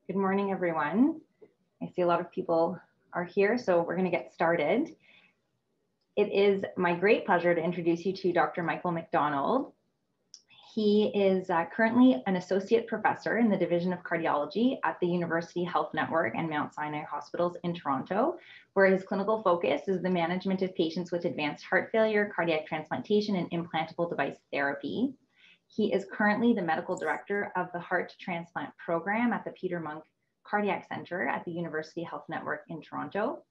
Good morning, everyone. I see a lot of people are here, so we're going to get started. It is my great pleasure to introduce you to Dr. Michael McDonald. He is currently an associate professor in the Division of Cardiology at the University Health Network and Mount Sinai Hospitals in Toronto, where his clinical focus is the management of patients with advanced heart failure, cardiac transplantation, and implantable device therapy. He is currently the medical director of the heart transplant program at the Peter Munk Cardiac Center at the University Health Network in Toronto.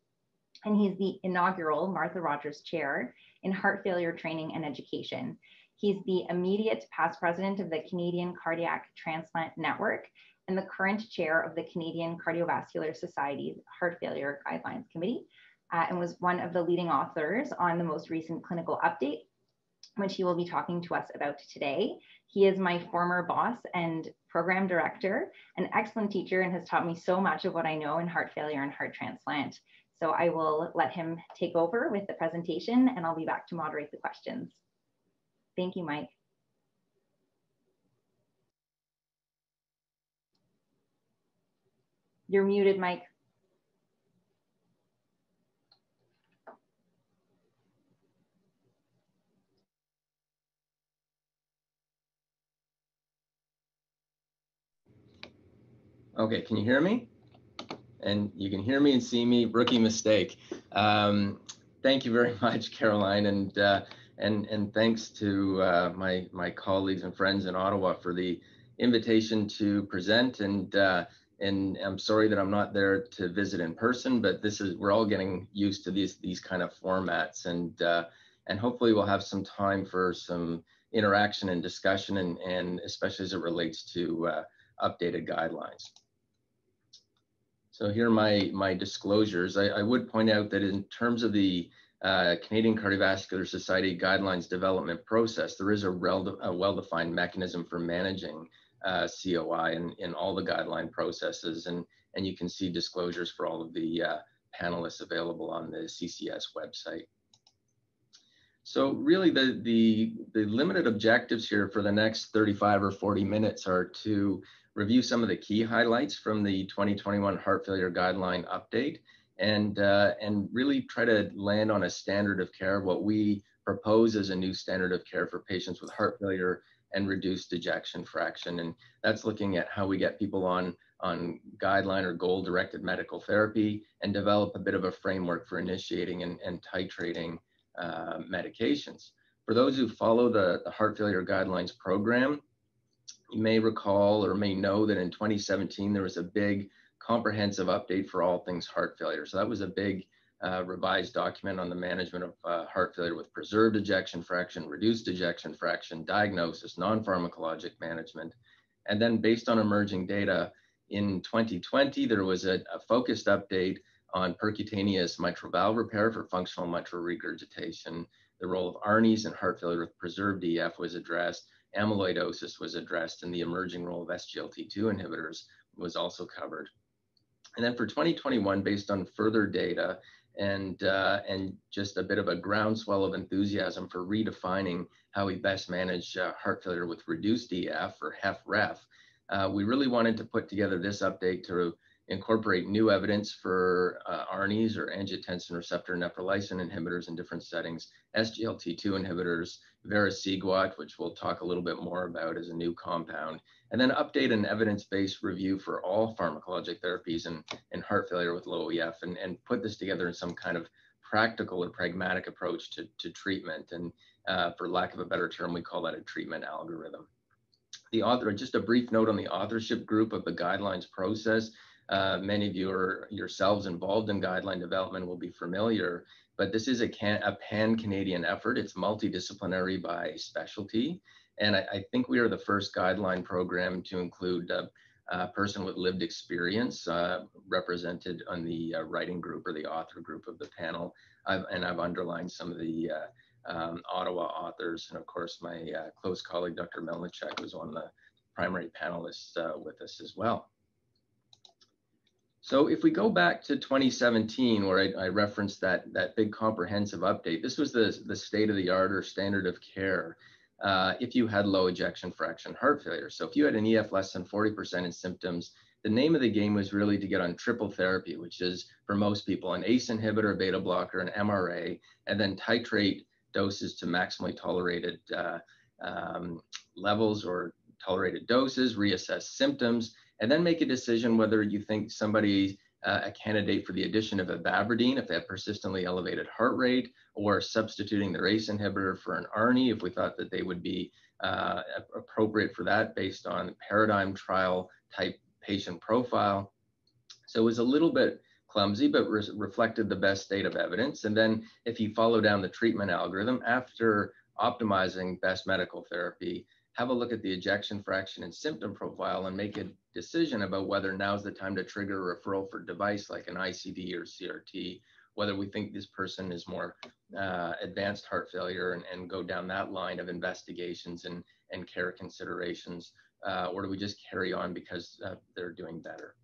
And he's the inaugural Martha Rogers Chair in Heart Failure Training and Education. He's the immediate past president of the Canadian Cardiac Transplant Network and the current chair of the Canadian Cardiovascular Society's Heart Failure Guidelines Committee, and was one of the leading authors on the most recent clinical update, which he will be talking to us about today. He is my former boss and program director, an excellent teacher, and has taught me so much of what I know in heart failure and heart transplant. So I will let him take over with the presentation, and I'll be back to moderate the questions. Thank you, Mike. You're muted, Mike. Okay, can you hear me? And you can hear me and see me, rookie mistake. Thank you very much, Caroline, and thanks to my colleagues and friends in Ottawa for the invitation to present. And I'm sorry that I'm not there to visit in person, but we're all getting used to these kind of formats, and hopefully we'll have some time for some interaction and discussion, and especially as it relates to updated guidelines. So here are my disclosures. I would point out that in terms of the Canadian Cardiovascular Society guidelines development process, there is a well-defined mechanism for managing COI in all the guideline processes, and you can see disclosures for all of the panelists available on the CCS website. So really the limited objectives here for the next 35 or 40 minutes are to review some of the key highlights from the 2021 heart failure guideline update, and really try to land on a standard of care, what we propose as a new standard of care for patients with heart failure and reduced ejection fraction. And that's looking at how we get people on guideline or goal-directed medical therapy and develop a bit of a framework for initiating and titrating medications. For those who follow the heart failure guidelines program, you may recall or may know that in 2017, there was a big comprehensive update for all things heart failure. So that was a big revised document on the management of heart failure with preserved ejection fraction, reduced ejection fraction, diagnosis, non-pharmacologic management. And then based on emerging data in 2020, there was a focused update on percutaneous mitral valve repair for functional mitral regurgitation. The role of ARNIs in heart failure with preserved EF was addressed. Amyloidosis was addressed, and the emerging role of SGLT2 inhibitors was also covered. And then for 2021, based on further data and just a bit of a groundswell of enthusiasm for redefining how we best manage heart failure with reduced EF or HFrEF, we really wanted to put together this update to incorporate new evidence for ARNIs or angiotensin receptor neprilysin inhibitors in different settings, SGLT2 inhibitors, Verisiguat, which we'll talk a little bit more about as a new compound, and then update an evidence-based review for all pharmacologic therapies in heart failure with low EF, and put this together in some kind of practical or pragmatic approach to treatment. And for lack of a better term, we call that a treatment algorithm. The author, just a brief note on the authorship group of the guidelines process. Many of you are yourselves involved in guideline development will be familiar, but this is a pan-Canadian effort. It's multidisciplinary by specialty. And I think we are the first guideline program to include a person with lived experience represented on the writing group or the author group of the panel. And I've underlined some of the Ottawa authors. And of course, my close colleague, Dr. Melnichek, was one of the primary panelists with us as well. So if we go back to 2017, where I referenced that big comprehensive update, this was the state of the art or standard of care if you had low ejection fraction heart failure. So if you had an EF less than 40% in symptoms, the name of the game was really to get on triple therapy, which is for most people an ACE inhibitor, a beta blocker, an MRA, and then titrate doses to maximally tolerated levels or tolerated doses, reassess symptoms, and then make a decision whether you think somebody a candidate for the addition of ivabradine if they have persistently elevated heart rate, or substituting their ACE inhibitor for an ARNI if we thought that they would be appropriate for that based on paradigm trial type patient profile. So it was a little bit clumsy, but reflected the best state of evidence. And then if you follow down the treatment algorithm, after optimizing best medical therapy, have a look at the ejection fraction and symptom profile and make a decision about whether now's the time to trigger a referral for device like an ICD or CRT, whether we think this person is more advanced heart failure and go down that line of investigations and care considerations, or do we just carry on because they're doing better?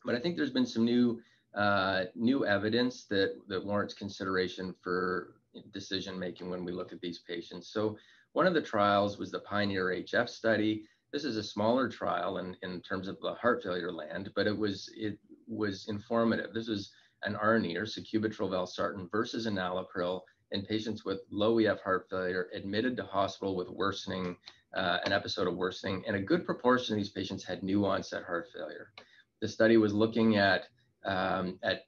But I think there's been some new evidence that warrants consideration for decision making when we look at these patients. So one of the trials was the Pioneer HF study. This is a smaller trial in terms of the heart failure land, but it was informative. This was an ARNI, or sacubitril valsartan, versus enalapril in patients with low EF heart failure admitted to hospital with worsening, an episode of worsening, and a good proportion of these patients had new onset heart failure. The study was looking at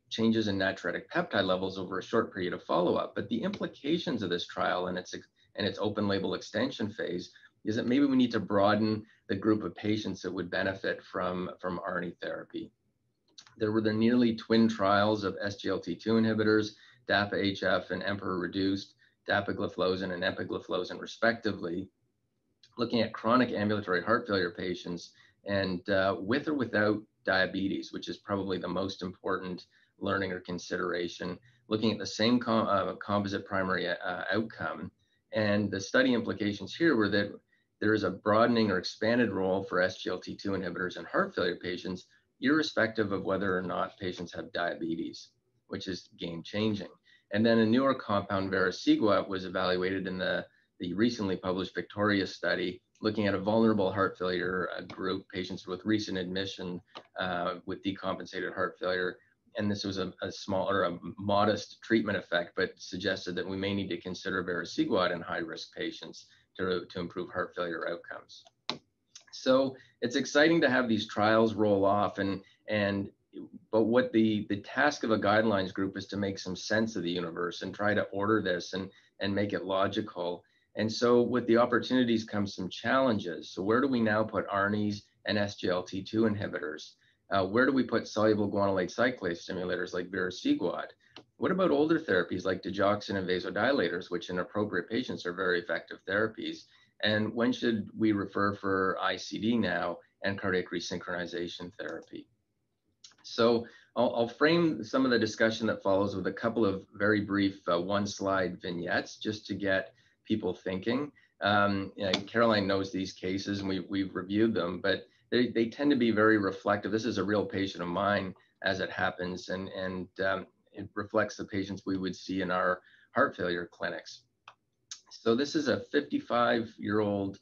changes in natriuretic peptide levels over a short period of follow-up, but the implications of this trial and its open label extension phase is that maybe we need to broaden the group of patients that would benefit from ARNI therapy. There were the nearly twin trials of SGLT2 inhibitors, DAPA-HF and EMPEROR-reduced, dapagliflozin and empagliflozin respectively, looking at chronic ambulatory heart failure patients and with or without diabetes, which is probably the most important learning or consideration, looking at the same composite primary outcome. And the study implications here were that there is a broadening or expanded role for SGLT2 inhibitors in heart failure patients, irrespective of whether or not patients have diabetes, which is game changing. And then a newer compound, Verisiguat, was evaluated in the recently published Victoria study, looking at a vulnerable heart failure group, patients with recent admission with decompensated heart failure. And this was a small or a modest treatment effect, but suggested that we may need to consider Verisiguat in high-risk patients to improve heart failure outcomes. So it's exciting to have these trials roll off, but what the task of a guidelines group is to make some sense of the universe and try to order this and make it logical. And so with the opportunities comes some challenges. So where do we now put ARNIs and SGLT2 inhibitors? Where do we put soluble guanylate cyclase stimulators like Verisiguat? What about older therapies like digoxin and vasodilators, which in appropriate patients are very effective therapies? And when should we refer for ICD now and cardiac resynchronization therapy? So I'll frame some of the discussion that follows with a couple of very brief one-slide vignettes just to get people thinking. Caroline knows these cases and we've reviewed them, but they tend to be very reflective. This is a real patient of mine as it happens, and it reflects the patients we would see in our heart failure clinics. So this is a 55-year-old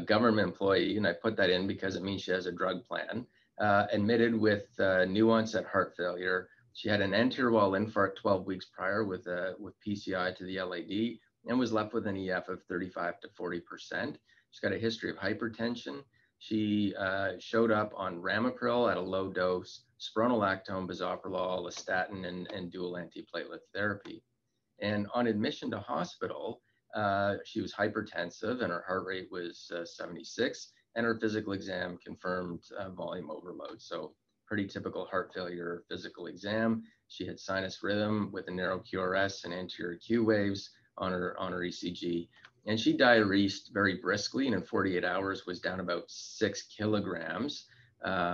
government employee, and I put that in because it means she has a drug plan, admitted with new onset heart failure. She had an anterior wall infarct 12 weeks prior with PCI to the LAD and was left with an EF of 35 to 40%. She's got a history of hypertension. She showed up on ramipril at a low dose, spironolactone, bisoprolol, a statin, and dual antiplatelet therapy. And on admission to hospital, she was hypertensive and her heart rate was 76, and her physical exam confirmed volume overload. So pretty typical heart failure physical exam. She had sinus rhythm with a narrow QRS and anterior Q waves on her ECG. And she diuresed very briskly, and in 48 hours was down about 6 kilograms,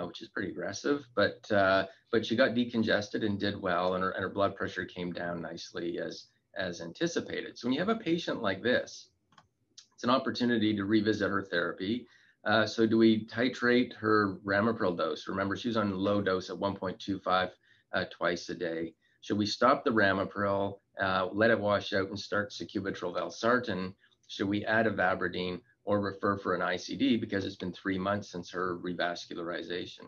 which is pretty aggressive. But she got decongested and did well, and her blood pressure came down nicely as anticipated. So when you have a patient like this, it's an opportunity to revisit her therapy. So do we titrate her ramipril dose? Remember, she's on low dose at 1.25 twice a day. Should we stop the ramipril, let it wash out and start sacubitril valsartan? Should we add ivabradine or refer for an ICD because it's been 3 months since her revascularization?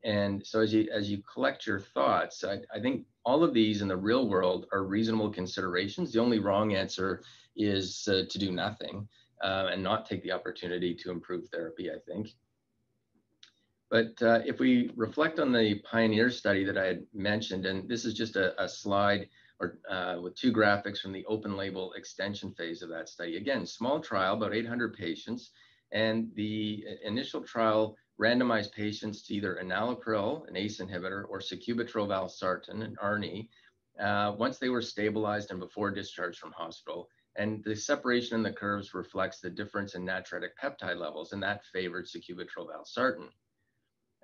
And so as you collect your thoughts, I think all of these in the real world are reasonable considerations. The only wrong answer is to do nothing and not take the opportunity to improve therapy, I think. But if we reflect on the Pioneer study that I had mentioned, and this is just a slide with two graphics from the open label extension phase of that study. Again, small trial, about 800 patients, and the initial trial randomized patients to either enalapril, an ACE inhibitor, or sacubitril valsartan, an ARNI, once they were stabilized and before discharge from hospital. And the separation in the curves reflects the difference in natriuretic peptide levels, and that favored sacubitril valsartan.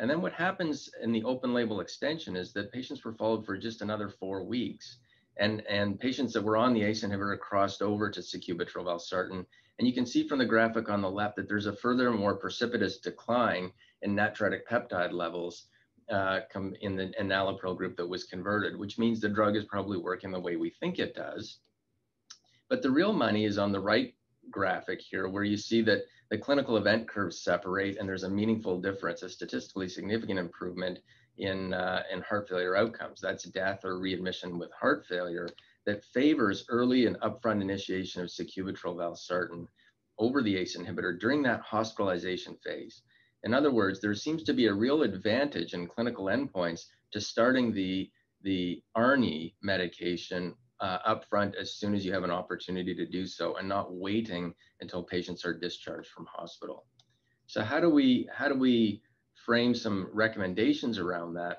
And then what happens in the open label extension is that patients were followed for just another 4 weeks. And patients that were on the ACE inhibitor crossed over to sacubitril valsartan. And you can see from the graphic on the left that there's a further more precipitous decline in natriuretic peptide levels in the enalapril group that was converted, which means the drug is probably working the way we think it does. But the real money is on the right graphic here, where you see that the clinical event curves separate and there's a meaningful difference, a statistically significant improvement in heart failure outcomes. That's death or readmission with heart failure that favors early and upfront initiation of sacubitril valsartan over the ACE inhibitor during that hospitalization phase. In other words, there seems to be a real advantage in clinical endpoints to starting the ARNI medication upfront as soon as you have an opportunity to do so, and not waiting until patients are discharged from hospital. So how do we frame some recommendations around that?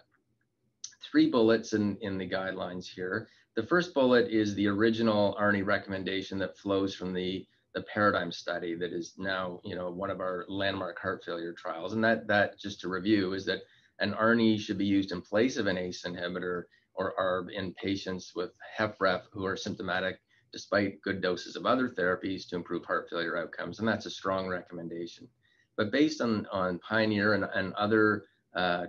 3 bullets in the guidelines here. The first bullet is the original ARNI recommendation that flows from the paradigm study that is now, one of our landmark heart failure trials. And that just to review is that an ARNI should be used in place of an ACE inhibitor or ARB in patients with HFrEF who are symptomatic despite good doses of other therapies to improve heart failure outcomes. And that's a strong recommendation. But based on Pioneer and other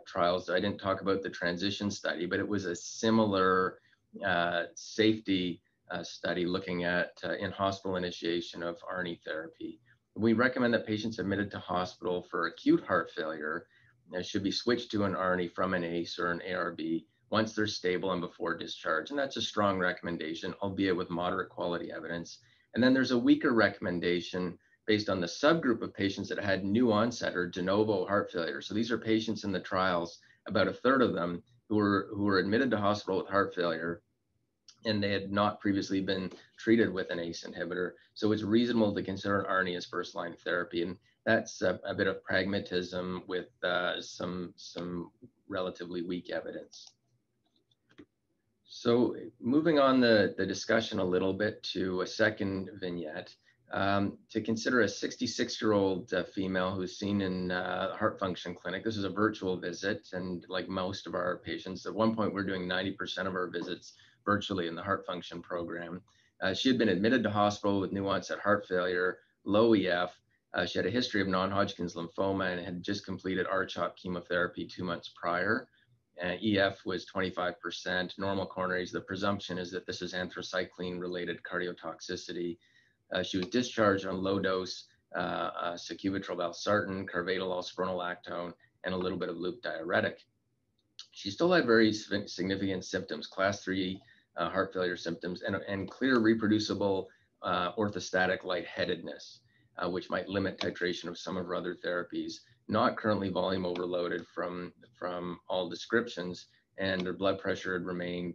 trials, I didn't talk about the transition study, but it was a similar safety study looking at in-hospital initiation of ARNI therapy. We recommend that patients admitted to hospital for acute heart failure should be switched to an ARNI from an ACE or an ARB once they're stable and before discharge. And that's a strong recommendation, albeit with moderate quality evidence. And then there's a weaker recommendation based on the subgroup of patients that had new onset or de novo heart failure. So these are patients in the trials, about a third of them, who were admitted to hospital with heart failure, and they had not previously been treated with an ACE inhibitor. So it's reasonable to consider an ARNI as first-line therapy. And that's a bit of pragmatism with some relatively weak evidence. So moving on the discussion a little bit to a second vignette, to consider a 66-year-old female who's seen in heart function clinic. This is a virtual visit, and like most of our patients, at one point we're doing 90% of our visits virtually in the heart function program. She had been admitted to hospital with new onset heart failure, low EF. She had a history of non-Hodgkin's lymphoma and had just completed R-CHOP chemotherapy 2 months prior. EF was 25%, normal coronaries. The presumption is that this is anthracycline-related cardiotoxicity. She was discharged on low-dose sacubitril valsartan, carvedilol, spironolactone, and a little bit of loop diuretic. She still had very significant symptoms, class 3 heart failure symptoms, and clear reproducible orthostatic lightheadedness, which might limit titration of some of her other therapies. Not currently volume overloaded from all descriptions, and her blood pressure had remained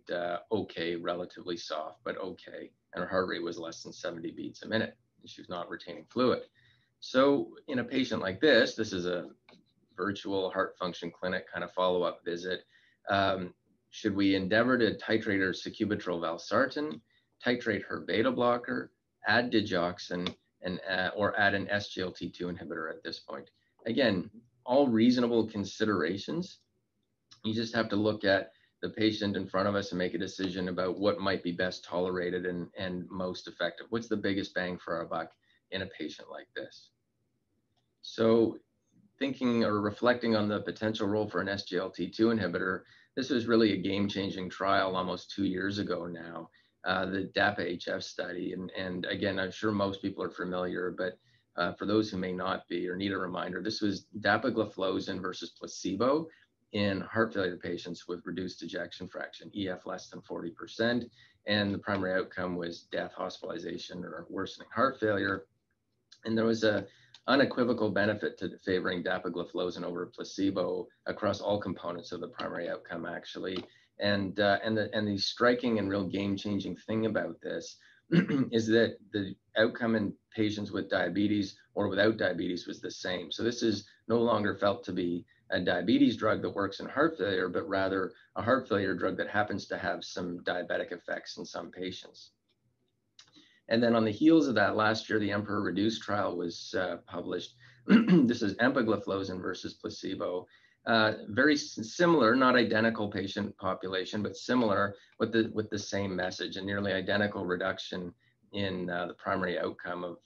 okay, relatively soft, but okay. And her heart rate was less than 70 beats a minute. And she was not retaining fluid. So in a patient like this is a virtual heart function clinic kind of follow-up visit. Should we endeavor to titrate her sacubitril valsartan, titrate her beta blocker, add digoxin, or add an SGLT2 inhibitor at this point? Again, all reasonable considerations. You just have to look at the patient in front of us and make a decision about what might be best tolerated and most effective. What's the biggest bang for our buck in a patient like this? So thinking or reflecting on the potential role for an SGLT2 inhibitor, this was really a game-changing trial almost 2 years ago now, the DAPA-HF study. And again, I'm sure most people are familiar, but for those who may not be or need a reminder, this was dapagliflozin versus placebo in heart failure patients with reduced ejection fraction, EF less than 40%. And the primary outcome was death, hospitalization, or worsening heart failure. And there was a unequivocal benefit to favoring dapagliflozin over placebo across all components of the primary outcome, actually. And the striking and real game-changing thing about this is that the outcome in patients with diabetes or without diabetes was the same. So this is no longer felt to be a diabetes drug that works in heart failure, but rather a heart failure drug that happens to have some diabetic effects in some patients. And then on the heels of that, last year, the Emperor Reduced trial was published. This is empagliflozin versus placebo. Very similar, not identical patient population, but similar with the same message, a nearly identical reduction in the primary outcome of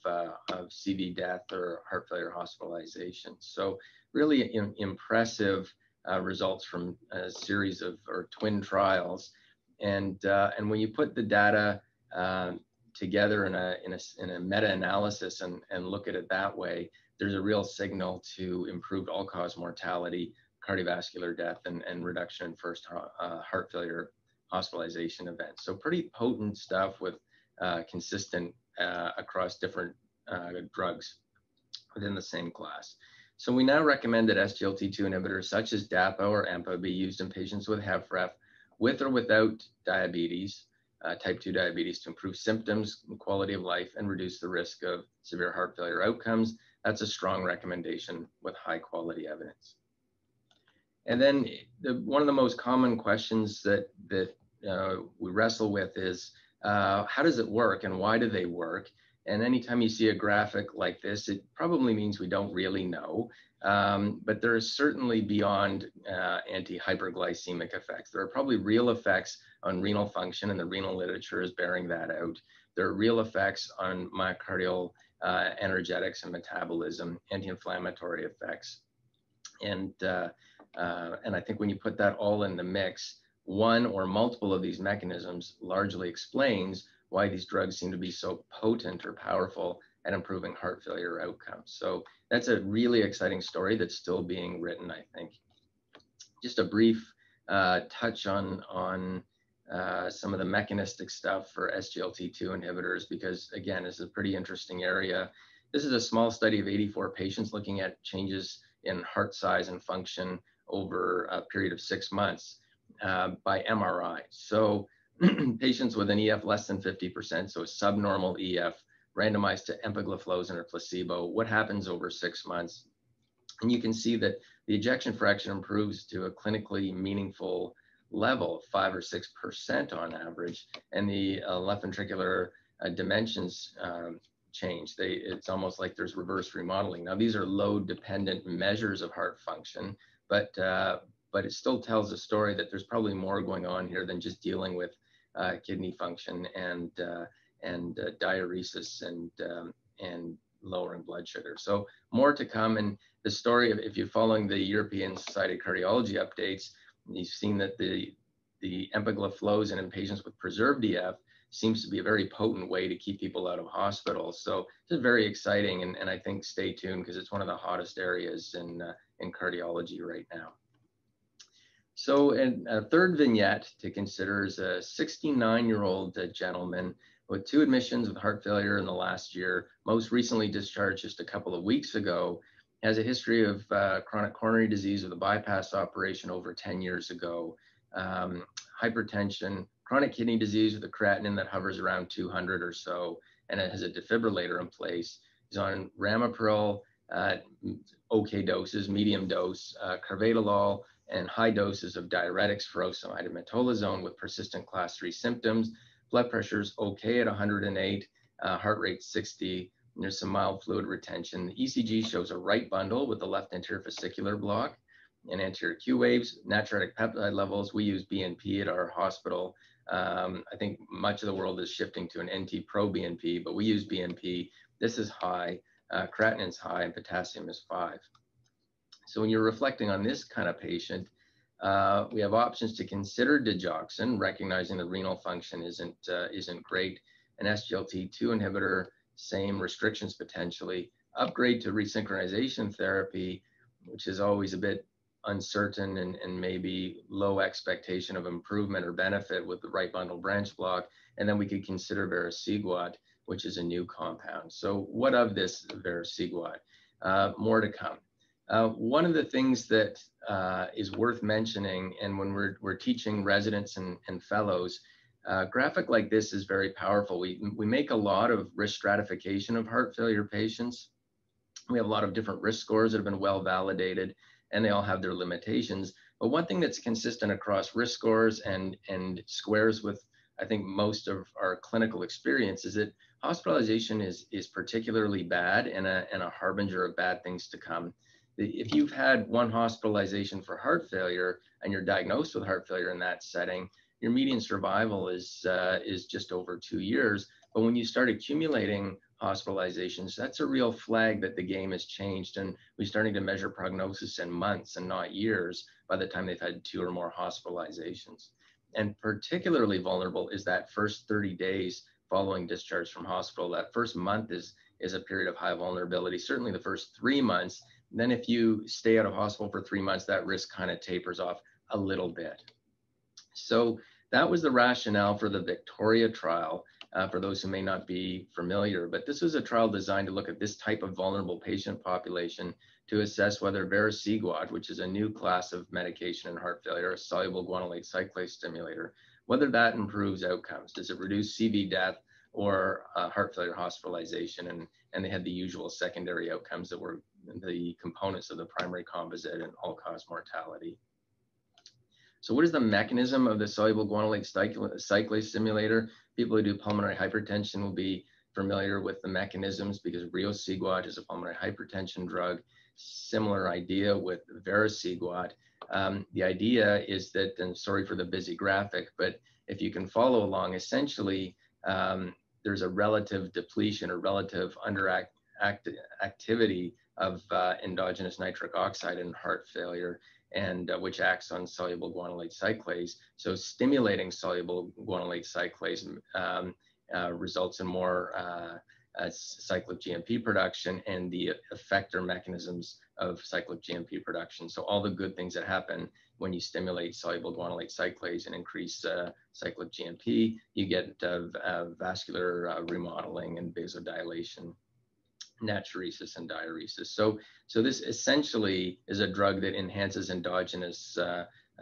CV death or heart failure hospitalization. So really impressive results from a series of twin trials. And when you put the data together in a meta-analysis and look at it that way, there's a real signal to improved all-cause mortality, cardiovascular death, and reduction in first heart failure hospitalization events. So pretty potent stuff with consistent across different drugs within the same class. So we now recommend that SGLT2 inhibitors such as DAPA or EMPA be used in patients with HFrEF with or without diabetes, type 2 diabetes, to improve symptoms and quality of life and reduce the risk of severe heart failure outcomes. That's a strong recommendation with high quality evidence. And then one of the most common questions that we wrestle with is, how does it work and why do they work? And anytime you see a graphic like this, it probably means we don't really know. But there is certainly beyond anti-hyperglycemic effects. There are probably real effects on renal function, and the renal literature is bearing that out. There are real effects on myocardial energetics and metabolism, anti-inflammatory effects. And I think when you put that all in the mix, one or multiple of these mechanisms largely explains why these drugs seem to be so potent or powerful at improving heart failure outcomes. So that's a really exciting story that's still being written, I think. Just a brief touch on some of the mechanistic stuff for SGLT2 inhibitors, because again, this is a pretty interesting area. This is a small study of 84 patients looking at changes in heart size and function over a period of 6 months by MRI. So patients with an EF less than 50%, so a subnormal EF, randomized to empagliflozin or placebo, what happens over 6 months? And you can see that the ejection fraction improves to a clinically meaningful level, 5 or 6% on average, and the left ventricular dimensions change. It's almost like there's reverse remodeling. Now, these are load-dependent measures of heart function, but it still tells a story that there's probably more going on here than just dealing with kidney function and diuresis and lowering blood sugar. So more to come. And the story of, if you're following the European Society of Cardiology updates, you've seen that the empagliflozin in patients with preserved EF seems to be a very potent way to keep people out of hospitals. So this is very exciting, and I think stay tuned because it's one of the hottest areas in cardiology right now. So a third vignette to consider is a 69-year-old gentleman with 2 admissions with heart failure in the last year, most recently discharged just a couple of weeks ago, has a history of chronic coronary disease with a bypass operation over 10 years ago, hypertension, chronic kidney disease with a creatinine that hovers around 200 or so, and it has a defibrillator in place. He's on ramipril, okay doses, medium dose, carvedilol, and high doses of diuretics, furosemide and metolazone with persistent class 3 symptoms. Blood pressure's okay at 108, heart rate 60, and there's some mild fluid retention. The ECG shows a right bundle with the left anterior fascicular block and anterior Q waves, natriuretic peptide levels. We use BNP at our hospital. I think much of the world is shifting to an NT-proBNP, but we use BNP. This is high, creatinine's high, and potassium is 5. So when you're reflecting on this kind of patient, we have options to consider digoxin, recognizing the renal function isn't great. An SGLT2 inhibitor, same restrictions potentially. Upgrade to resynchronization therapy, which is always a bit uncertain and maybe low expectation of improvement or benefit with the right bundle branch block. And then we could consider Verisiguat, which is a new compound. So what of this Verisiguat? More to come. One of the things that is worth mentioning, and when we're teaching residents and fellows, graphic like this is very powerful. We make a lot of risk stratification of heart failure patients. We have a lot of different risk scores that have been well validated, and they all have their limitations. But one thing that's consistent across risk scores and squares with, I think, most of our clinical experience is that hospitalization is particularly bad and a harbinger of bad things to come. If you've had one hospitalization for heart failure and you're diagnosed with heart failure in that setting, your median survival is just over 2 years. But when you start accumulating hospitalizations, that's a real flag that the game has changed, and we're starting to measure prognosis in months and not years by the time they've had 2 or more hospitalizations. And particularly vulnerable is that first 30 days following discharge from hospital. That first month is a period of high vulnerability, certainly the first 3 months. Then if you stay out of hospital for 3 months, that risk kind of tapers off a little bit. So that was the rationale for the Victoria trial, for those who may not be familiar. But this was a trial designed to look at this type of vulnerable patient population to assess whether Verisiguat, which is a new class of medication in heart failure, a soluble guanylate cyclase stimulator, whether that improves outcomes. Does it reduce CV death or heart failure hospitalization? And they had the usual secondary outcomes that were the components of the primary composite and all-cause mortality. So what is the mechanism of the soluble guanylate cyclase stimulator? People who do pulmonary hypertension will be familiar with the mechanisms because Verisiguat is a pulmonary hypertension drug. Similar idea with Verisiguat. The idea is that, and sorry for the busy graphic, but if you can follow along, essentially there's a relative depletion or relative underactivity of endogenous nitric oxide in heart failure, and which acts on soluble guanylate cyclase. So stimulating soluble guanylate cyclase results in more cyclic GMP production and the effector mechanisms of cyclic GMP production. So all the good things that happen when you stimulate soluble guanylate cyclase and increase cyclic GMP, you get vascular remodeling and vasodilation, natriuresis and diuresis. So this essentially is a drug that enhances endogenous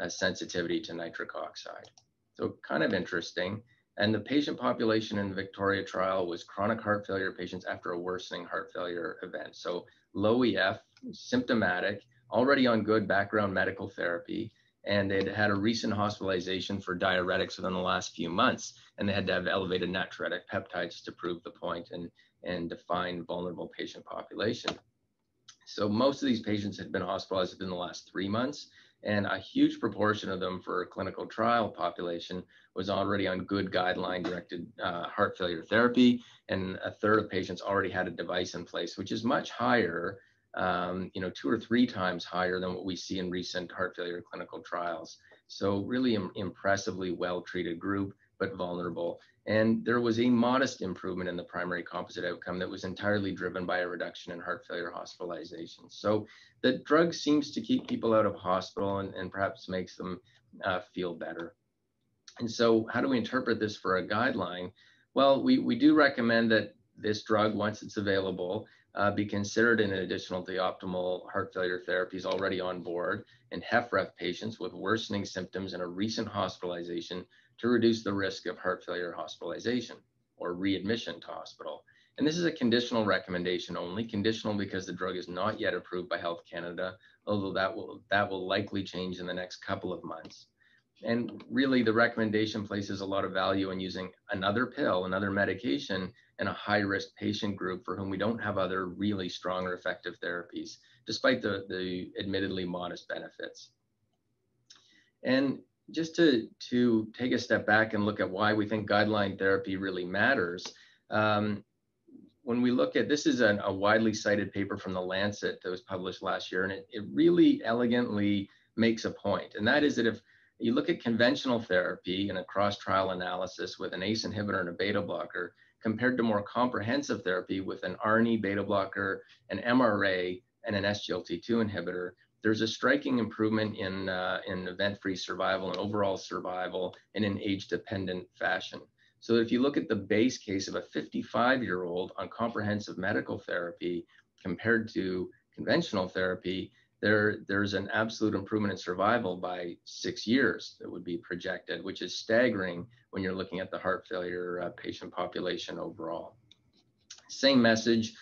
sensitivity to nitric oxide. So kind of interesting. And the patient population in the Victoria trial was chronic heart failure patients after a worsening heart failure event. So low EF, symptomatic, already on good background medical therapy, and they'd had a recent hospitalization for diuretics within the last few months, and they had to have elevated natriuretic peptides to prove the point and define vulnerable patient population. So most of these patients had been hospitalized within the last 3 months, and a huge proportion of them for a clinical trial population was already on good guideline-directed heart failure therapy, and a third of patients already had a device in place, which is much higher, 2 or 3 times higher than what we see in recent heart failure clinical trials. So really impressively well-treated group, but vulnerable. And there was a modest improvement in the primary composite outcome that was entirely driven by a reduction in heart failure hospitalizations. So the drug seems to keep people out of hospital and perhaps makes them feel better. And so how do we interpret this for a guideline? Well, we do recommend that this drug, once it's available, be considered in addition to the optimal heart failure therapies already on board in HFrEF patients with worsening symptoms and a recent hospitalization to reduce the risk of heart failure hospitalization or readmission to hospital. And this is a conditional recommendation only, conditional because the drug is not yet approved by Health Canada, although that will likely change in the next couple of months. And really the recommendation places a lot of value in using another pill, another medication in a high-risk patient group for whom we don't have other really strong or effective therapies, despite the admittedly modest benefits. And just to take a step back and look at why we think guideline therapy really matters, when we look at, this is a widely cited paper from the Lancet that was published last year, and it really elegantly makes a point, and that is that if you look at conventional therapy in a cross-trial analysis with an ACE inhibitor and a beta blocker, compared to more comprehensive therapy with an ARNI beta blocker, an MRA, and an SGLT2 inhibitor, there's a striking improvement in event-free survival and overall survival in an age-dependent fashion. So if you look at the base case of a 55-year-old on comprehensive medical therapy compared to conventional therapy, there's an absolute improvement in survival by 6 years that would be projected, which is staggering when you're looking at the heart failure patient population overall. Same message,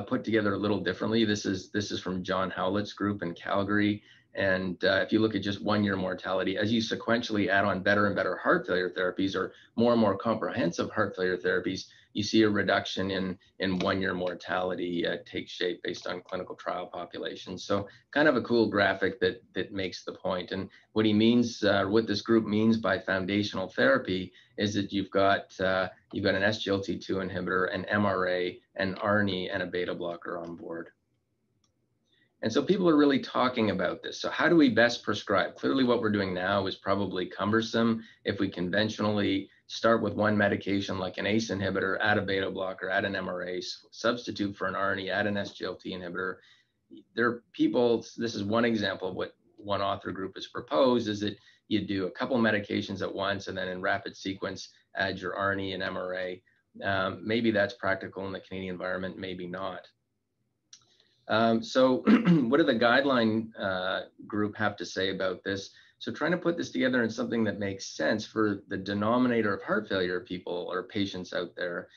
put together a little differently. This is from John Howlett's group in Calgary. And if you look at just 1 year mortality, as you sequentially add on better and better heart failure therapies or more comprehensive heart failure therapies, you see a reduction in 1 year mortality take shape based on clinical trial populations. So kind of a cool graphic that makes the point. And what he means, what this group means by foundational therapy is that you've got an SGLT2 inhibitor, an MRA, an ARNI, and a beta blocker on board. And so people are really talking about this. So how do we best prescribe? Clearly what we're doing now is probably cumbersome. If we conventionally start with one medication like an ACE inhibitor, add a beta blocker, add an MRA, substitute for an ARNI, add an SGLT inhibitor. There are people, this is one example of what one author group has proposed, is that you do a couple medications at once and then in rapid sequence add your ARNI and MRA. Maybe that's practical in the Canadian environment, maybe not. So what do the guideline group have to say about this? So trying to put this together in something that makes sense for the denominator of heart failure people or patients out there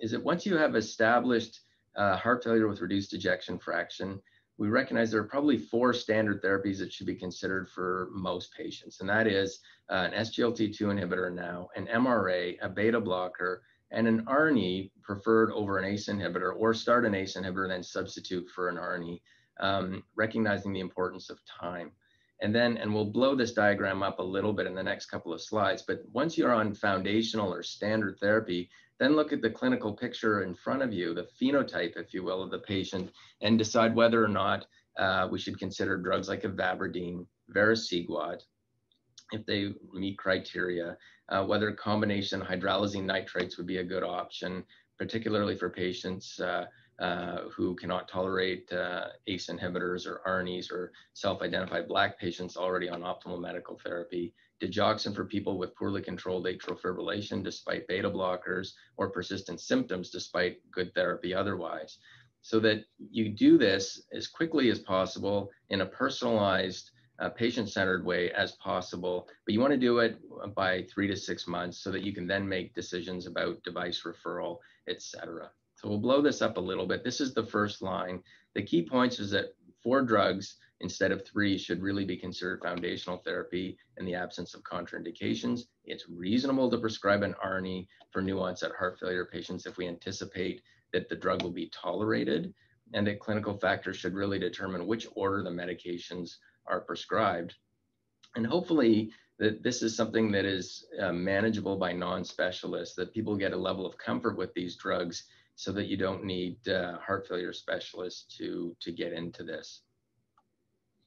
is that once you have established heart failure with reduced ejection fraction, we recognize there are probably 4 standard therapies that should be considered for most patients. And that is an SGLT2 inhibitor now, an MRA, a beta blocker, and an ARNI preferred over an ACE inhibitor, or start an ACE inhibitor and then substitute for an ARNI, recognizing the importance of time. And we'll blow this diagram up a little bit in the next couple of slides, but once you're on foundational or standard therapy, then look at the clinical picture in front of you, the phenotype, if you will, of the patient, and decide whether or not we should consider drugs like ivabradine, Verisiguat, if they meet criteria, whether combination hydralazine nitrates would be a good option, particularly for patients who cannot tolerate ACE inhibitors or ARNIs, or self-identified Black patients already on optimal medical therapy, digoxin for people with poorly controlled atrial fibrillation despite beta blockers, or persistent symptoms despite good therapy otherwise. So that you do this as quickly as possible in a personalized, patient-centered way as possible, but you want to do it by 3 to 6 months so that you can then make decisions about device referral, etc. So we'll blow this up a little bit. This is the first line. The key points is that 4 drugs instead of 3 should really be considered foundational therapy in the absence of contraindications. It's reasonable to prescribe an ARNI for new onset heart failure patients if we anticipate that the drug will be tolerated, and that clinical factors should really determine which order the medications are prescribed. And hopefully that this is something that is manageable by non-specialists, that people get a level of comfort with these drugs so that you don't need heart failure specialists to get into this.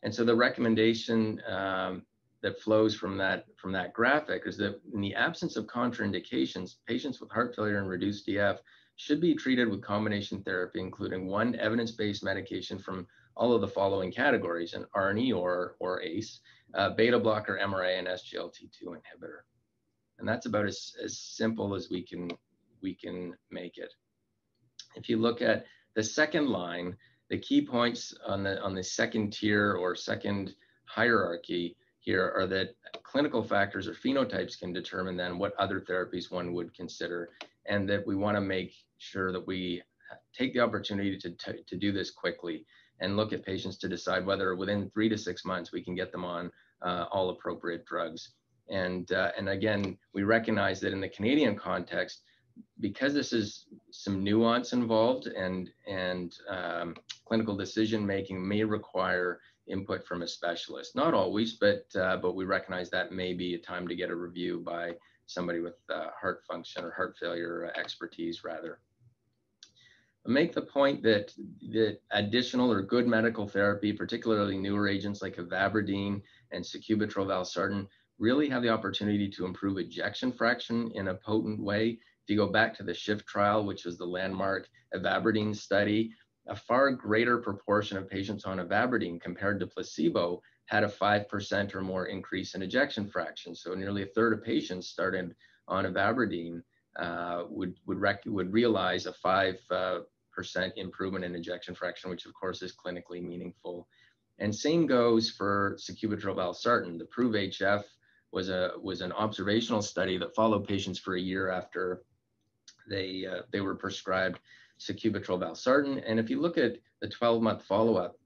And so the recommendation that flows from that graphic is that in the absence of contraindications, patients with heart failure and reduced DF should be treated with combination therapy, including one evidence-based medication from all of the following categories: an ARNI or ACE, beta blocker, MRA, and SGLT2 inhibitor. And that's about as simple as we can make it. If you look at the second line, the key points on the second tier or second hierarchy here are that clinical factors or phenotypes can determine then what other therapies one would consider, and that we want to make sure that we take the opportunity to do this quickly and look at patients to decide whether within 3 to 6 months we can get them on all appropriate drugs. And again, we recognize that in the Canadian context, because this is some nuance involved and clinical decision making may require input from a specialist. Not always, but we recognize that may be a time to get a review by somebody with heart function or heart failure expertise rather. Make the point that additional or good medical therapy, particularly newer agents like ivabradine and sacubitril valsartan, really have the opportunity to improve ejection fraction in a potent way. If you go back to the SHIFT trial, which was the landmark ivabradine study, a far greater proportion of patients on ivabradine compared to placebo had a 5% or more increase in ejection fraction. So nearly a third of patients started on ivabradine would realize a 5% improvement in ejection fraction, which of course is clinically meaningful. And same goes for sacubitril valsartan. The PROVE-HF was an observational study that followed patients for a year after they were prescribed sacubitril valsartan. And if you look at the 12-month follow-up,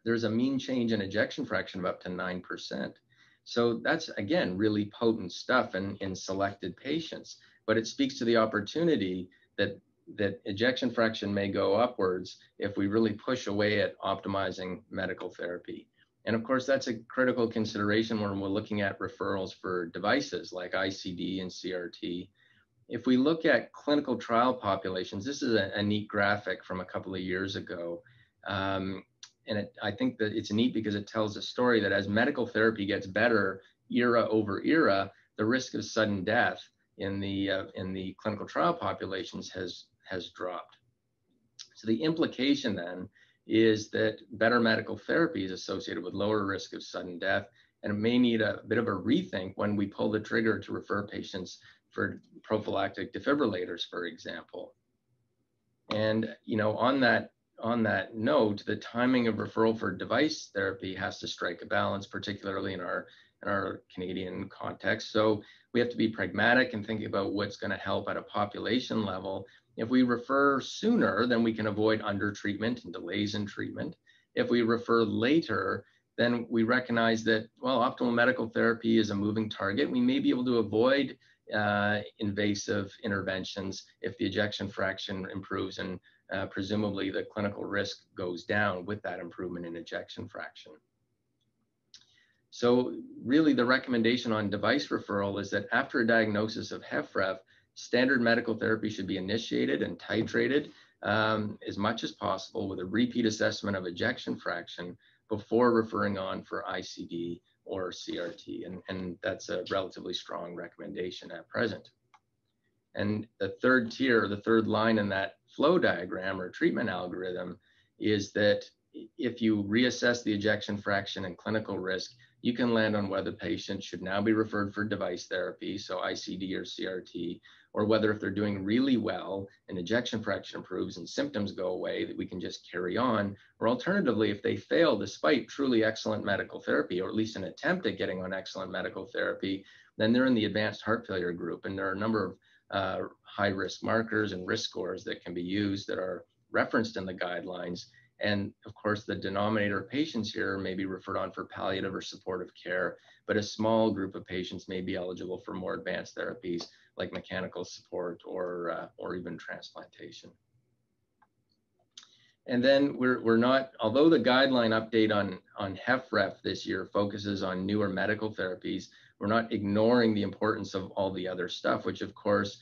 there's a mean change in ejection fraction of up to 9%. So that's, again, really potent stuff in selected patients. But it speaks to the opportunity that ejection fraction may go upwards if we really push away at optimizing medical therapy. And of course, that's a critical consideration when we're looking at referrals for devices like ICD and CRT. If we look at clinical trial populations, this is a neat graphic from a couple of years ago. I think that it's neat because it tells a story that as medical therapy gets better era over era, the risk of sudden death in the clinical trial populations has dropped. So the implication then is that better medical therapy is associated with lower risk of sudden death, and it may need a bit of a rethink when we pull the trigger to refer patients for prophylactic defibrillators, for example. And on that note, the timing of referral for device therapy has to strike a balance, particularly in our Canadian context. So we have to be pragmatic and think about what's going to help at a population level. If we refer sooner, then we can avoid undertreatment and delays in treatment. If we refer later, then we recognize that, well, optimal medical therapy is a moving target. We may be able to avoid invasive interventions if the ejection fraction improves, and presumably the clinical risk goes down with that improvement in ejection fraction. So really the recommendation on device referral is that after a diagnosis of HFrEF, standard medical therapy should be initiated and titrated as much as possible with a repeat assessment of ejection fraction before referring on for ICD or CRT. And that's a relatively strong recommendation at present. And the third tier, the third line in that flow diagram or treatment algorithm is that if you reassess the ejection fraction and clinical risk, you can land on whether patients should now be referred for device therapy, so ICD or CRT, or whether if they're doing really well and ejection fraction improves and symptoms go away, that we can just carry on. Or alternatively, if they fail despite truly excellent medical therapy, or at least an attempt at getting on excellent medical therapy, then they're in the advanced heart failure group. And there are a number of high-risk markers and risk scores that can be used that are referenced in the guidelines. And of course, the denominator of patients here may be referred on for palliative or supportive care, but a small group of patients may be eligible for more advanced therapies like mechanical support or even transplantation. And then we're not, although the guideline update on HFrEF this year focuses on newer medical therapies, we're not ignoring the importance of all the other stuff, which of course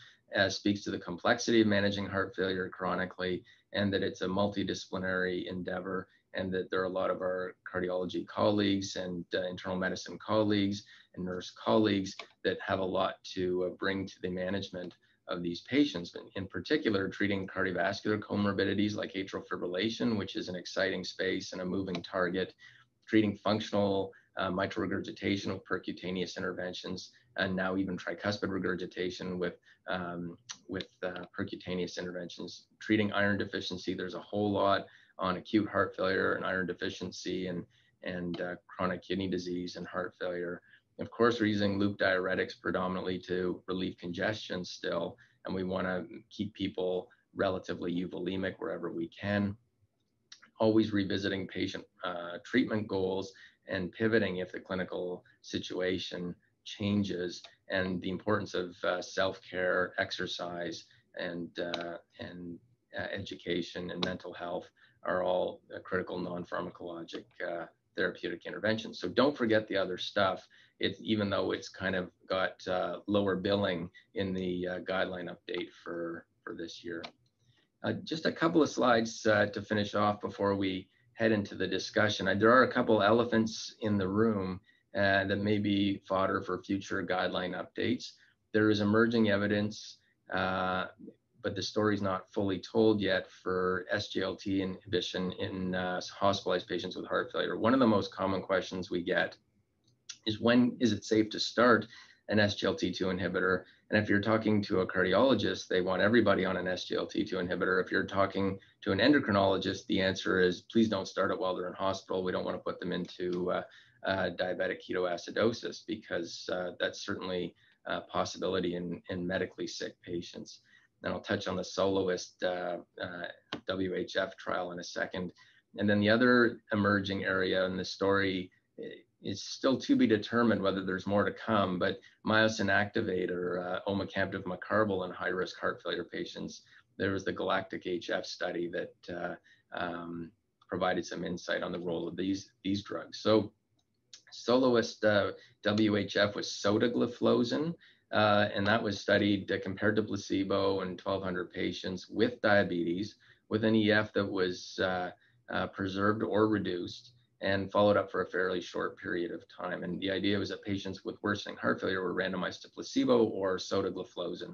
speaks to the complexity of managing heart failure chronically, and that it's a multidisciplinary endeavor, and that there are a lot of our cardiology colleagues and internal medicine colleagues and nurse colleagues that have a lot to bring to the management of these patients, in particular treating cardiovascular comorbidities like atrial fibrillation, which is an exciting space and a moving target, treating functional mitral regurgitation with percutaneous interventions, and now even tricuspid regurgitation with percutaneous interventions, treating iron deficiency. There's a whole lot on acute heart failure and iron deficiency and chronic kidney disease and heart failure. Of course, we're using loop diuretics predominantly to relieve congestion still, and we want to keep people relatively euvolemic wherever we can. Always revisiting patient treatment goals and pivoting if the clinical situation changes, and the importance of self-care, exercise, and education and mental health are all critical non-pharmacologic therapeutic interventions. So don't forget the other stuff. Even though it's kind of got lower billing in the guideline update for this year. Just a couple of slides to finish off before we head into the discussion. There are a couple elephants in the room that may be fodder for future guideline updates. There is emerging evidence but the story's not fully told yet for SGLT inhibition in hospitalized patients with heart failure. One of the most common questions we get is, when is it safe to start an SGLT2 inhibitor? And if you're talking to a cardiologist, they want everybody on an SGLT2 inhibitor. If you're talking to an endocrinologist, the answer is, please don't start it while they're in hospital. We don't want to put them into diabetic ketoacidosis, because that's certainly a possibility in medically sick patients. And I'll touch on the soloist WHF trial in a second. And then the other emerging area in the story is still to be determined whether there's more to come, but myosin activator, omecamtiv mecarbil in high-risk heart failure patients. There was the Galactic HF study that provided some insight on the role of these drugs. So soloist WHF was sotagliflozin, and that was studied compared to placebo in 1,200 patients with diabetes, with an EF that was preserved or reduced, and followed up for a fairly short period of time. And the idea was that patients with worsening heart failure were randomized to placebo or sotagliflozin.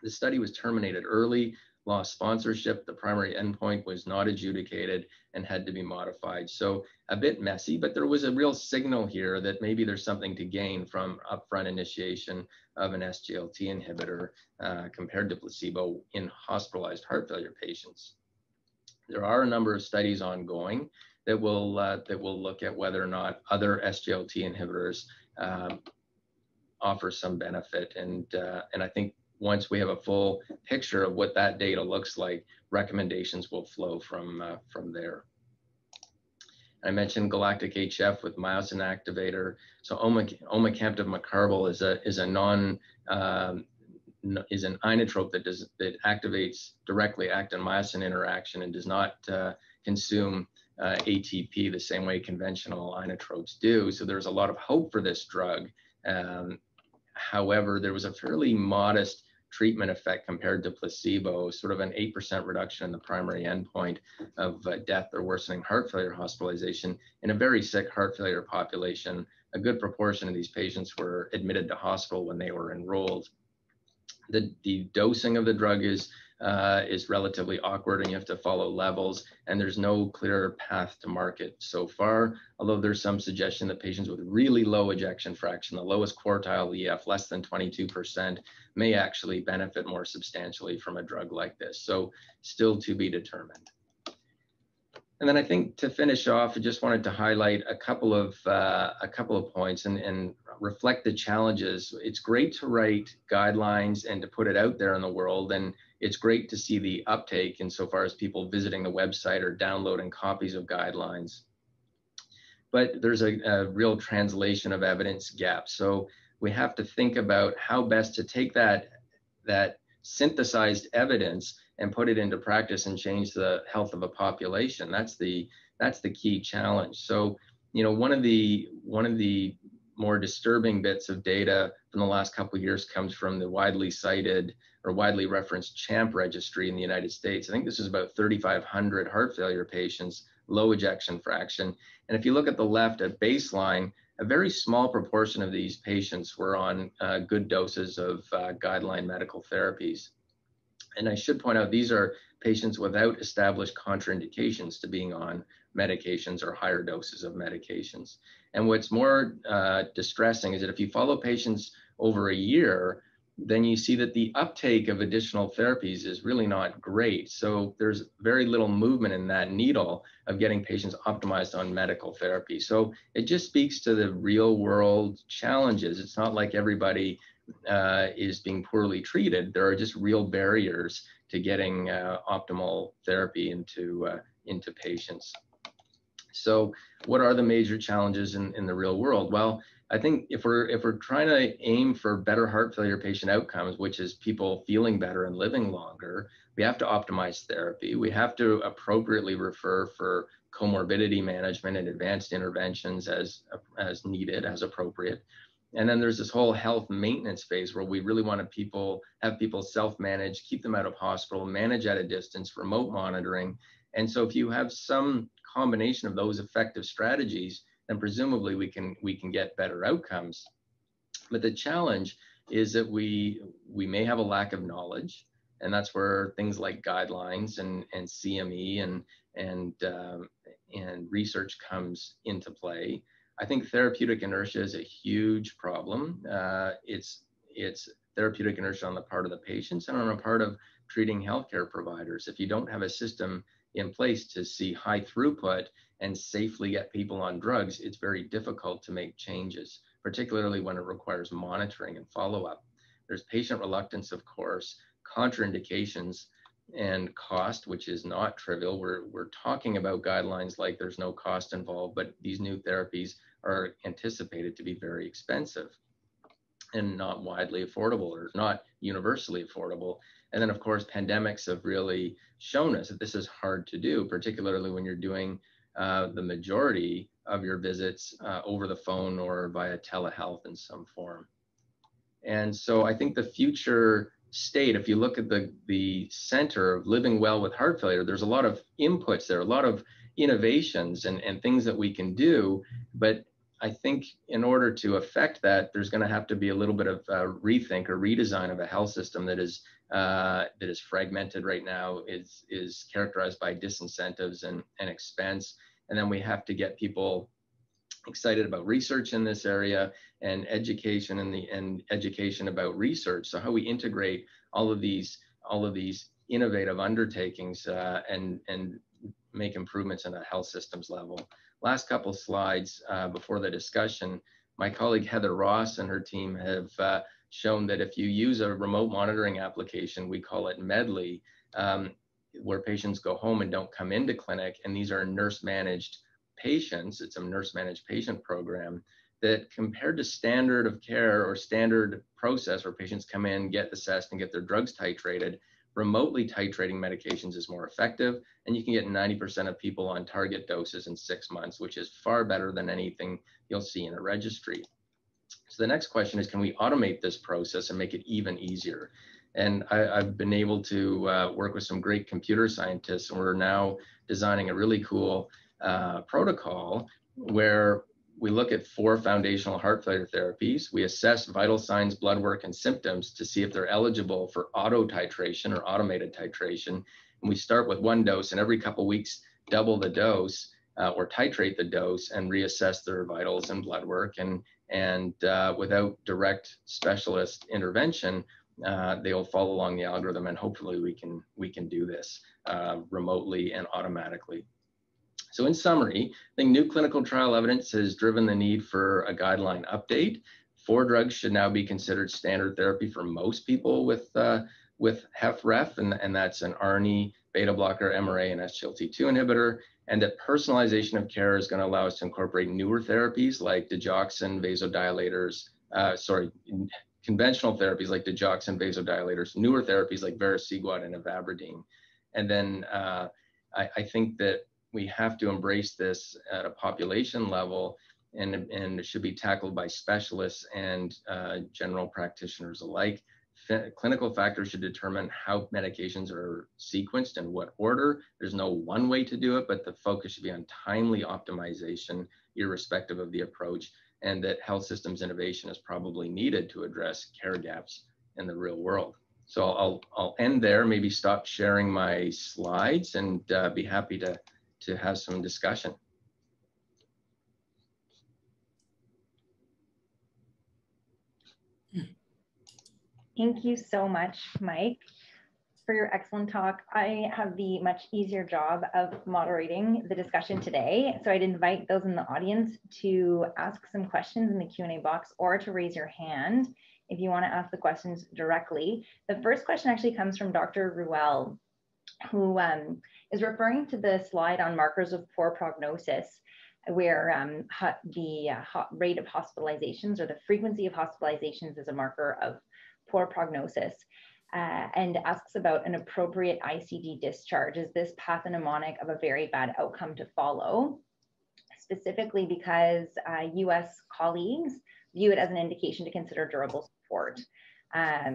The study was terminated early, lost sponsorship. The primary endpoint was not adjudicated and had to be modified. So a bit messy, but there was a real signal here that maybe there's something to gain from upfront initiation of an SGLT inhibitor compared to placebo in hospitalized heart failure patients. There are a number of studies ongoing that will look at whether or not other SGLT inhibitors offer some benefit, and I think once we have a full picture of what that data looks like, recommendations will flow from there. I mentioned Galactic HF with myosin activator. So omecamtiv mecarbil is an inotrope that activates directly actin-myosin interaction and does not consume ATP the same way conventional inotropes do. So there's a lot of hope for this drug. However, there was a fairly modest treatment effect compared to placebo, sort of an 8% reduction in the primary endpoint of death or worsening heart failure hospitalization in a very sick heart failure population. A good proportion of these patients were admitted to hospital when they were enrolled. The dosing of the drug is relatively awkward, and you have to follow levels, and there's no clear path to market so far, although there's some suggestion that patients with really low ejection fraction, the lowest quartile EF, less than 22%, may actually benefit more substantially from a drug like this. So still to be determined. And then I think to finish off, I just wanted to highlight a couple of points and reflect the challenges. It's great to write guidelines and to put it out there in the world, and it's great to see the uptake insofar as people visiting the website or downloading copies of guidelines. But there's a real translation of evidence gap. So we have to think about how best to take that synthesized evidence and put it into practice and change the health of a population. That's the key challenge. So, you know, one of the more disturbing bits of data from the last couple of years comes from the widely cited or widely referenced CHAMP registry in the United States. I think this is about 3,500 heart failure patients, low ejection fraction. And if you look at the left at baseline, a very small proportion of these patients were on good doses of guideline medical therapies. And I should point out, these are patients without established contraindications to being on medications or higher doses of medications. And what's more distressing is that if you follow patients over a year, then you see that the uptake of additional therapies is really not great. So there's very little movement in that needle of getting patients optimized on medical therapy. So it just speaks to the real world challenges. It's not like everybody is being poorly treated. There are just real barriers to getting optimal therapy into patients. So what are the major challenges in the real world? Well, I think if we're trying to aim for better heart failure patient outcomes, which is people feeling better and living longer, we have to optimize therapy. We have to appropriately refer for comorbidity management and advanced interventions as needed, as appropriate. And then there's this whole health maintenance phase where we really want to have people self-manage, keep them out of hospital, manage at a distance, remote monitoring. And so if you have some combination of those effective strategies, then presumably we can get better outcomes. But the challenge is that we may have a lack of knowledge. And that's where things like guidelines and CME and research comes into play. I think therapeutic inertia is a huge problem. It's therapeutic inertia on the part of the patients and on the part of treating healthcare providers. If you don't have a system in place to see high throughput and safely get people on drugs, it's very difficult to make changes, particularly when it requires monitoring and follow-up. There's patient reluctance, of course, contraindications, and cost, which is not trivial. We're talking about guidelines like there's no cost involved, but these new therapies are anticipated to be very expensive and not widely affordable or not universally affordable. And then, of course, pandemics have really shown us that this is hard to do, particularly when you're doing the majority of your visits over the phone or via telehealth in some form. And so I think the future state, if you look at the center of living well with heart failure, there's a lot of inputs there, a lot of innovations and things that we can do. But I think in order to affect that, there's going to have to be a little bit of rethink or redesign of a health system that is fragmented right now, is characterized by disincentives and expense. And then we have to get people excited about research in this area and education and education about research. So how we integrate all of these innovative undertakings and make improvements in a health systems level. Last couple slides before the discussion, my colleague Heather Ross and her team have shown that if you use a remote monitoring application, we call it Medley, where patients go home and don't come into clinic, and these are nurse managed patients, it's a nurse managed patient program, that compared to standard of care or standard process where patients come in, get assessed and get their drugs titrated, remotely titrating medications is more effective, and you can get 90% of people on target doses in 6 months, which is far better than anything you'll see in a registry. So the next question is, can we automate this process and make it even easier? And I've been able to work with some great computer scientists, and we're now designing a really cool protocol where we look at 4 foundational heart failure therapies. We assess vital signs, blood work, and symptoms to see if they're eligible for auto titration or automated titration. And we start with 1 dose, and every couple of weeks, double the dose or titrate the dose and reassess their vitals and blood work. And without direct specialist intervention, they will follow along the algorithm, and hopefully we can do this remotely and automatically. So in summary, I think new clinical trial evidence has driven the need for a guideline update. 4 drugs should now be considered standard therapy for most people with HFrEF, and that's an ARNI, beta blocker, MRA, and SGLT2 inhibitor, and that personalization of care is going to allow us to incorporate newer therapies like digoxin, vasodilators, conventional therapies like digoxin, vasodilators, newer therapies like Verisiguat and ivabradine. And then I think that we have to embrace this at a population level, and it should be tackled by specialists and general practitioners alike. Clinical factors should determine how medications are sequenced and what order. There's no one way to do it, but the focus should be on timely optimization, irrespective of the approach, and that health systems innovation is probably needed to address care gaps in the real world. So I'll end there, maybe stop sharing my slides, and be happy to have some discussion. Thank you so much, Mike, for your excellent talk. I have the much easier job of moderating the discussion today. So I'd invite those in the audience to ask some questions in the Q&A box or to raise your hand if you want to ask the questions directly. The first question actually comes from Dr. Ruel, who is referring to the slide on markers of poor prognosis, where the rate of hospitalizations or the frequency of hospitalizations is a marker of poor prognosis, and asks about an appropriate ICD discharge. Is this pathognomonic of a very bad outcome to follow? Specifically because US colleagues view it as an indication to consider durable support.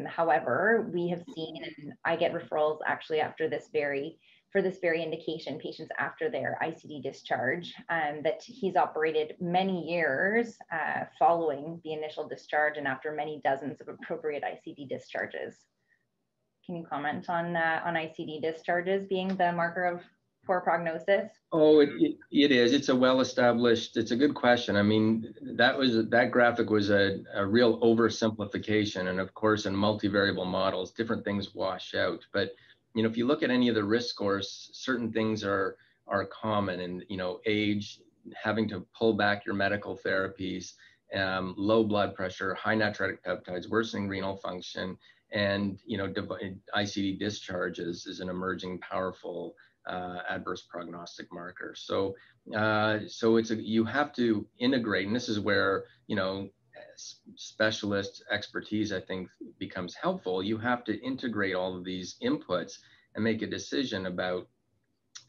However, we have seen, and I get referrals actually for this very indication, patients after their ICD discharge, that he's operated many years following the initial discharge and after many dozens of appropriate ICD discharges. Can you comment on ICD discharges being the marker of poor prognosis? Oh, it is. It's a well-established, it's a good question. I mean, that graphic was a real oversimplification. And of course, in multivariable models, different things wash out. But, you know, if you look at any of the risk scores, certain things are common, and, you know, age, having to pull back your medical therapies, low blood pressure, high natriuretic peptides, worsening renal function, and, you know, ICD discharges is an emerging powerful adverse prognostic marker. So you have to integrate, and this is where, you know, specialist expertise, I think, becomes helpful. You have to integrate all of these inputs and make a decision about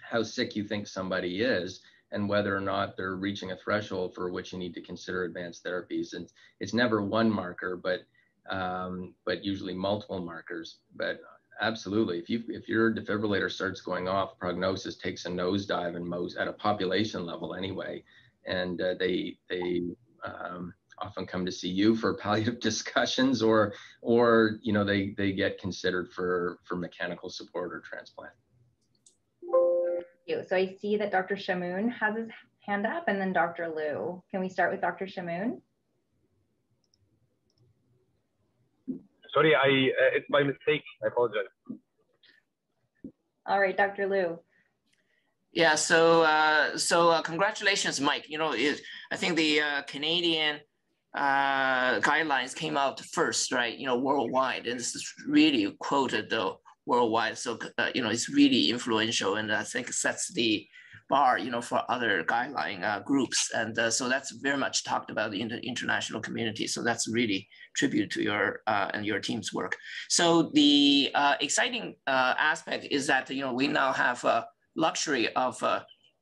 how sick you think somebody is, and whether or not they're reaching a threshold for which you need to consider advanced therapies. And it's never one marker, but usually multiple markers. But absolutely, if your defibrillator starts going off, prognosis takes a nosedive, and most at a population level anyway. And they often come to see you for palliative discussions, or you know, they get considered for mechanical support or transplant. So I see that Dr. Shamoun has his hand up, and then Dr. Liu. Can we start with Dr. Shamoun? Sorry, it's my mistake. I apologize. All right, Dr. Liu. Yeah, so congratulations, Mike. You know, I think the Canadian guidelines came out first, right? You know, worldwide, and this is really quoted though worldwide. So you know, it's really influential, and I think sets the bar, you know, for other guideline groups. And so that's very much talked about in the international community. So that's really tribute to your and your team's work. So the exciting aspect is that, you know, we now have a luxury of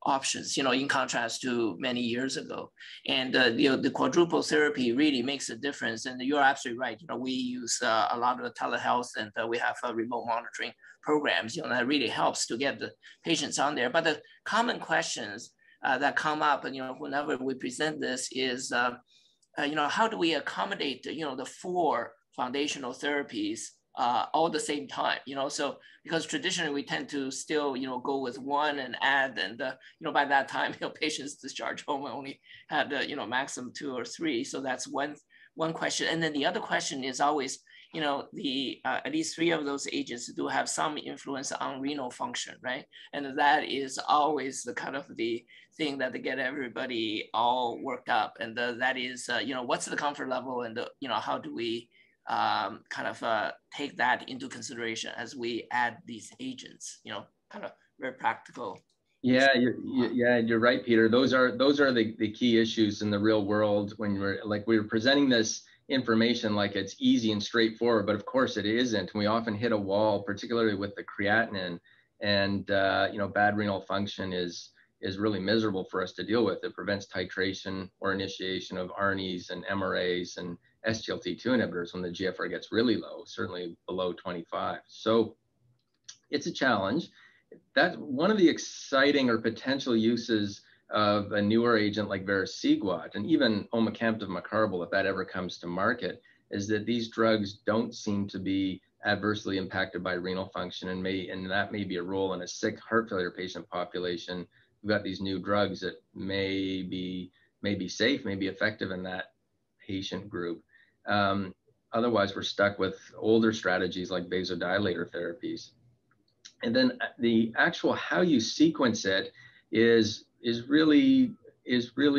options, you know, in contrast to many years ago. And you know, the quadruple therapy really makes a difference. And you're absolutely right. You know, we use a lot of telehealth, and we have remote monitoring programs, you know, that really helps to get the patients on there. But the common questions that come up, and, you know, whenever we present this is, you know, how do we accommodate, you know, the 4 foundational therapies all at the same time, you know? So because traditionally we tend to still, you know, go with one and add, and you know, by that time, you know, patients discharge home only had you know, maximum 2 or 3. So that's one question. And then the other question is always, you know, the at least 3 of those agents do have some influence on renal function, right? And that is always the kind of the thing that they get everybody all worked up. And that is, you know, what's the comfort level, and you know, how do we kind of take that into consideration as we add these agents, you know, kind of very practical. Yeah, you're right, Peter. Those are the key issues in the real world when we're presenting this information like it's easy and straightforward, but of course it isn't. And we often hit a wall, particularly with the creatinine, and you know, bad renal function is really miserable for us to deal with. It prevents titration or initiation of ARNIs and MRAs and SGLT2 inhibitors when the GFR gets really low, certainly below 25. So it's a challenge. That's one of the exciting or potential uses of a newer agent like Verisiguat, and even omecamtiv mecarbil, if that ever comes to market, is that these drugs don't seem to be adversely impacted by renal function, and that may be a role in a sick heart failure patient population. We've got these new drugs that may be safe, may be effective in that patient group. Otherwise, we're stuck with older strategies like vasodilator therapies. And then the actual how you sequence it is really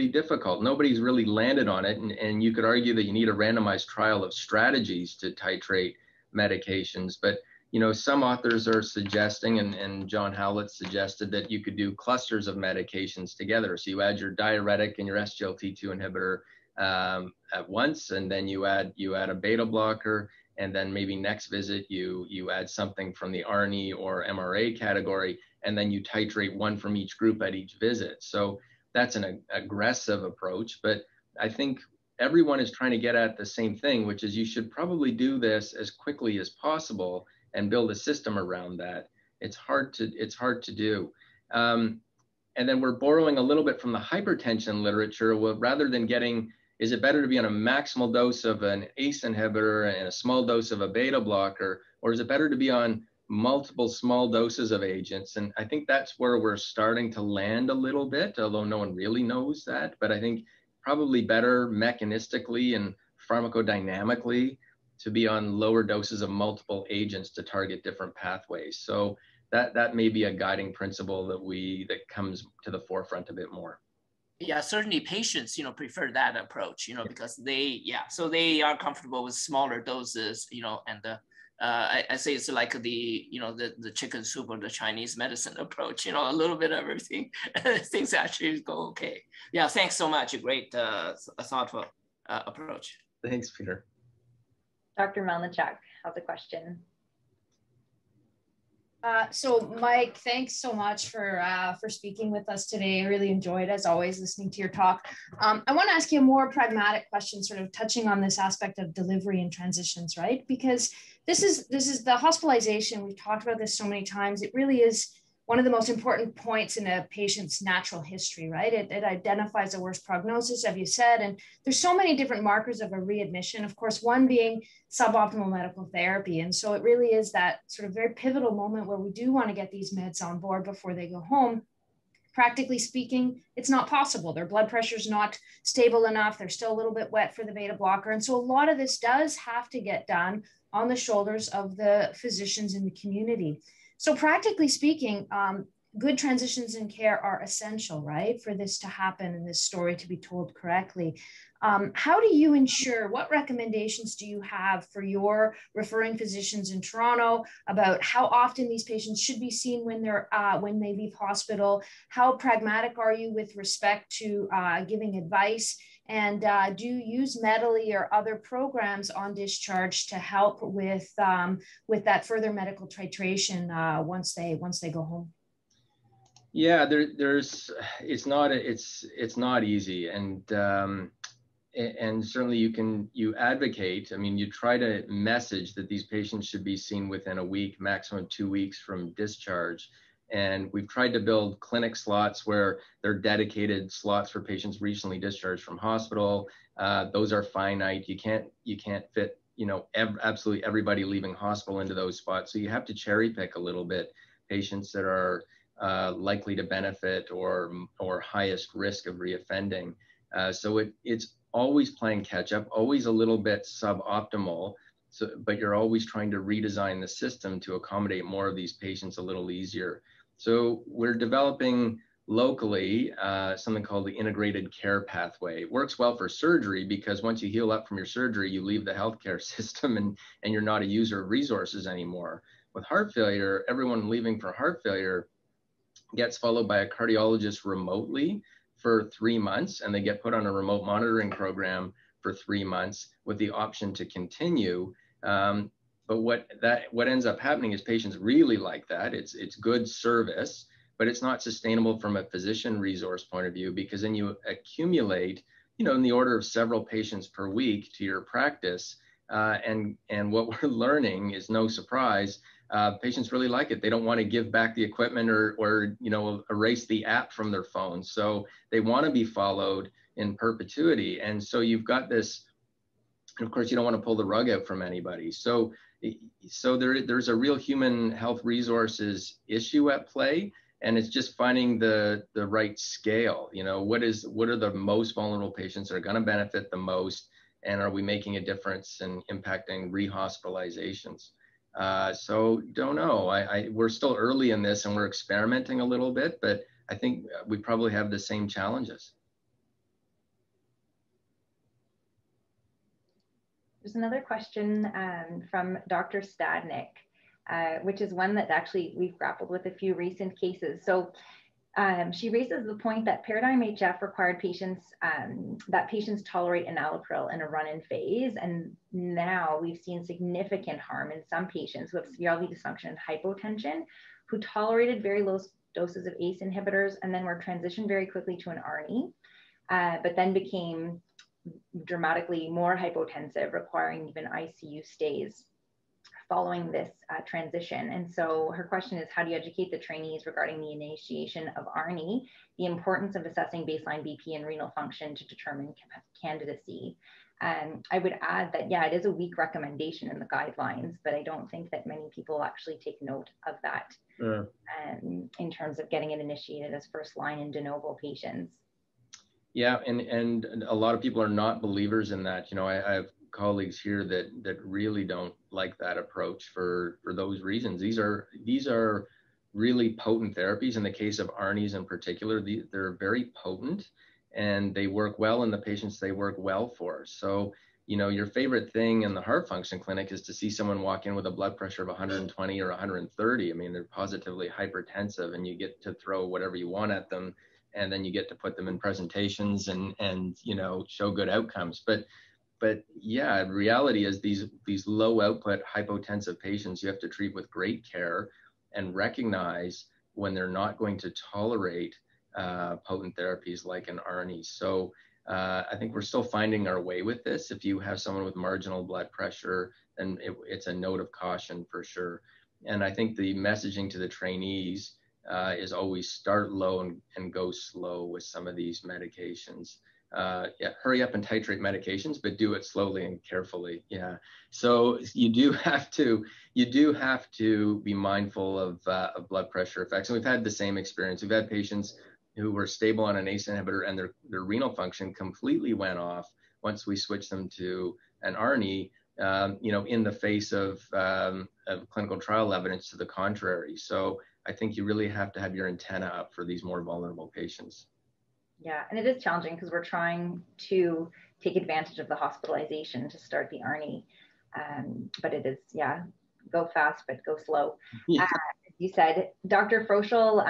difficult. Nobody's really landed on it, and you could argue that you need a randomized trial of strategies to titrate medications. But you know, some authors are suggesting, and John Howlett suggested, that you could do clusters of medications together. So you add your diuretic and your SGLT2 inhibitor at once, and then you add a beta blocker, and then maybe next visit you add something from the ARNI or MRA category, and then you titrate one from each group at each visit. So that's an aggressive approach, but I think everyone is trying to get at the same thing, which is you should probably do this as quickly as possible and build a system around that. It's hard to do. And then we're borrowing a little bit from the hypertension literature. Well, rather than getting, is it better to be on a maximal dose of an ACE inhibitor and a small dose of a beta blocker, or is it better to be on multiple small doses of agents? And I think that's where we're starting to land a little bit, although no one really knows that. But I think probably better mechanistically and pharmacodynamically to be on lower doses of multiple agents to target different pathways. So that may be a guiding principle that comes to the forefront a bit more. Yeah, certainly patients, prefer that approach, because they are comfortable with smaller doses, and I say it's like the chicken soup or the Chinese medicine approach, a little bit of everything. Things actually go okay. Yeah, thanks so much. A great, thoughtful approach. Thanks, Peter. Dr. Melnichuk has a question. So Mike, thanks so much for speaking with us today. I really enjoyed, as always, listening to your talk. I want to ask you a more pragmatic question, sort of touching on this aspect of delivery and transitions, right? Because this is the hospitalization. We've talked about this so many times. It really is one of the most important points in a patient's natural history, right? It identifies the worst prognosis, as you said, and there's so many different markers of a readmission, of course, one being suboptimal medical therapy. And so it really is that sort of very pivotal moment where we do want to get these meds on board before they go home. Practically speaking, it's not possible. Their blood pressure is not stable enough. They're still a little bit wet for the beta blocker. And so a lot of this does have to get done on the shoulders of the physicians in the community. So practically speaking, good transitions in care are essential, right, for this to happen and this story to be told correctly. How do you ensure, what recommendations do you have for your referring physicians in Toronto about how often these patients should be seen when they leave hospital? How pragmatic are you with respect to giving advice? And do you use Medley or other programs on discharge to help with that further medical titration once they go home? Yeah, it's not easy, and certainly you advocate. I mean, you try to message that these patients should be seen within a week, maximum 2 weeks from discharge. And we've tried to build clinic slots where they're dedicated slots for patients recently discharged from hospital. Those are finite. You can't fit, absolutely everybody leaving hospital into those spots. So you have to cherry pick a little bit patients that are likely to benefit or highest risk of reoffending. So it's always playing catch up, always a little bit suboptimal. But you're always trying to redesign the system to accommodate more of these patients a little easier. So we're developing locally something called the integrated care pathway. It works well for surgery because once you heal up from your surgery, you leave the healthcare system and you're not a user of resources anymore. With heart failure, everyone leaving for heart failure gets followed by a cardiologist remotely for 3 months, and they get put on a remote monitoring program for 3 months with the option to continue. But what ends up happening is patients really like that. It's good service, but it's not sustainable from a physician resource point of view, because then you accumulate, in the order of several patients per week to your practice. And what we're learning is, no surprise, patients really like it. They don't want to give back the equipment or erase the app from their phone. So they want to be followed in perpetuity. And so you've got this, and of course you don't want to pull the rug out from anybody. So there's a real human health resources issue at play, and it's just finding the right scale. What are the most vulnerable patients that are going to benefit the most, and are we making a difference in impacting rehospitalizations? So don't know. We're still early in this and we're experimenting a little bit, but I think we probably have the same challenges. There's another question from Dr. Stadnik, which is one that actually we've grappled with a few recent cases. So she raises the point that Paradigm HF required patients tolerate enalapril in a run-in phase. And now we've seen significant harm in some patients who have severe LV dysfunction and hypotension, who tolerated very low doses of ACE inhibitors and then were transitioned very quickly to an ARNI, but then became dramatically more hypotensive, requiring even ICU stays following this transition. And so her question is, how do you educate the trainees regarding the initiation of ARNI, the importance of assessing baseline BP and renal function to determine candidacy? I would add that, yeah, it is a weak recommendation in the guidelines, but I don't think that many people actually take note of that in terms of getting it initiated as first line in de novo patients. Yeah, and a lot of people are not believers in that. You know, I have colleagues here that really don't like that approach for those reasons. These are really potent therapies. In the case of ARNIs in particular, they're very potent, and they work well in the patients they work well for. So, you know, your favorite thing in the heart function clinic is to see someone walk in with a blood pressure of 120 or 130. I mean, they're positively hypertensive, and you get to throw whatever you want at them, and then you get to put them in presentations and you know, show good outcomes. But yeah, the reality is these low output hypotensive patients you have to treat with great care and recognize when they're not going to tolerate potent therapies like an ARNI. So I think we're still finding our way with this. If you have someone with marginal blood pressure, then it's a note of caution for sure. And I think the messaging to the trainees is always start low and go slow with some of these medications. Yeah, hurry up and titrate medications, but do it slowly and carefully. Yeah. So you do have to be mindful of blood pressure effects. And we've had the same experience. We've had patients who were stable on an ACE inhibitor and their renal function completely went off once we switched them to an ARNI, you know, in the face of clinical trial evidence to the contrary. So I think you really have to have your antenna up for these more vulnerable patients. Yeah, and it is challenging because we're trying to take advantage of the hospitalization to start the ARNI, but it is, yeah, go fast, but go slow. Yeah. You said, Dr. Froschel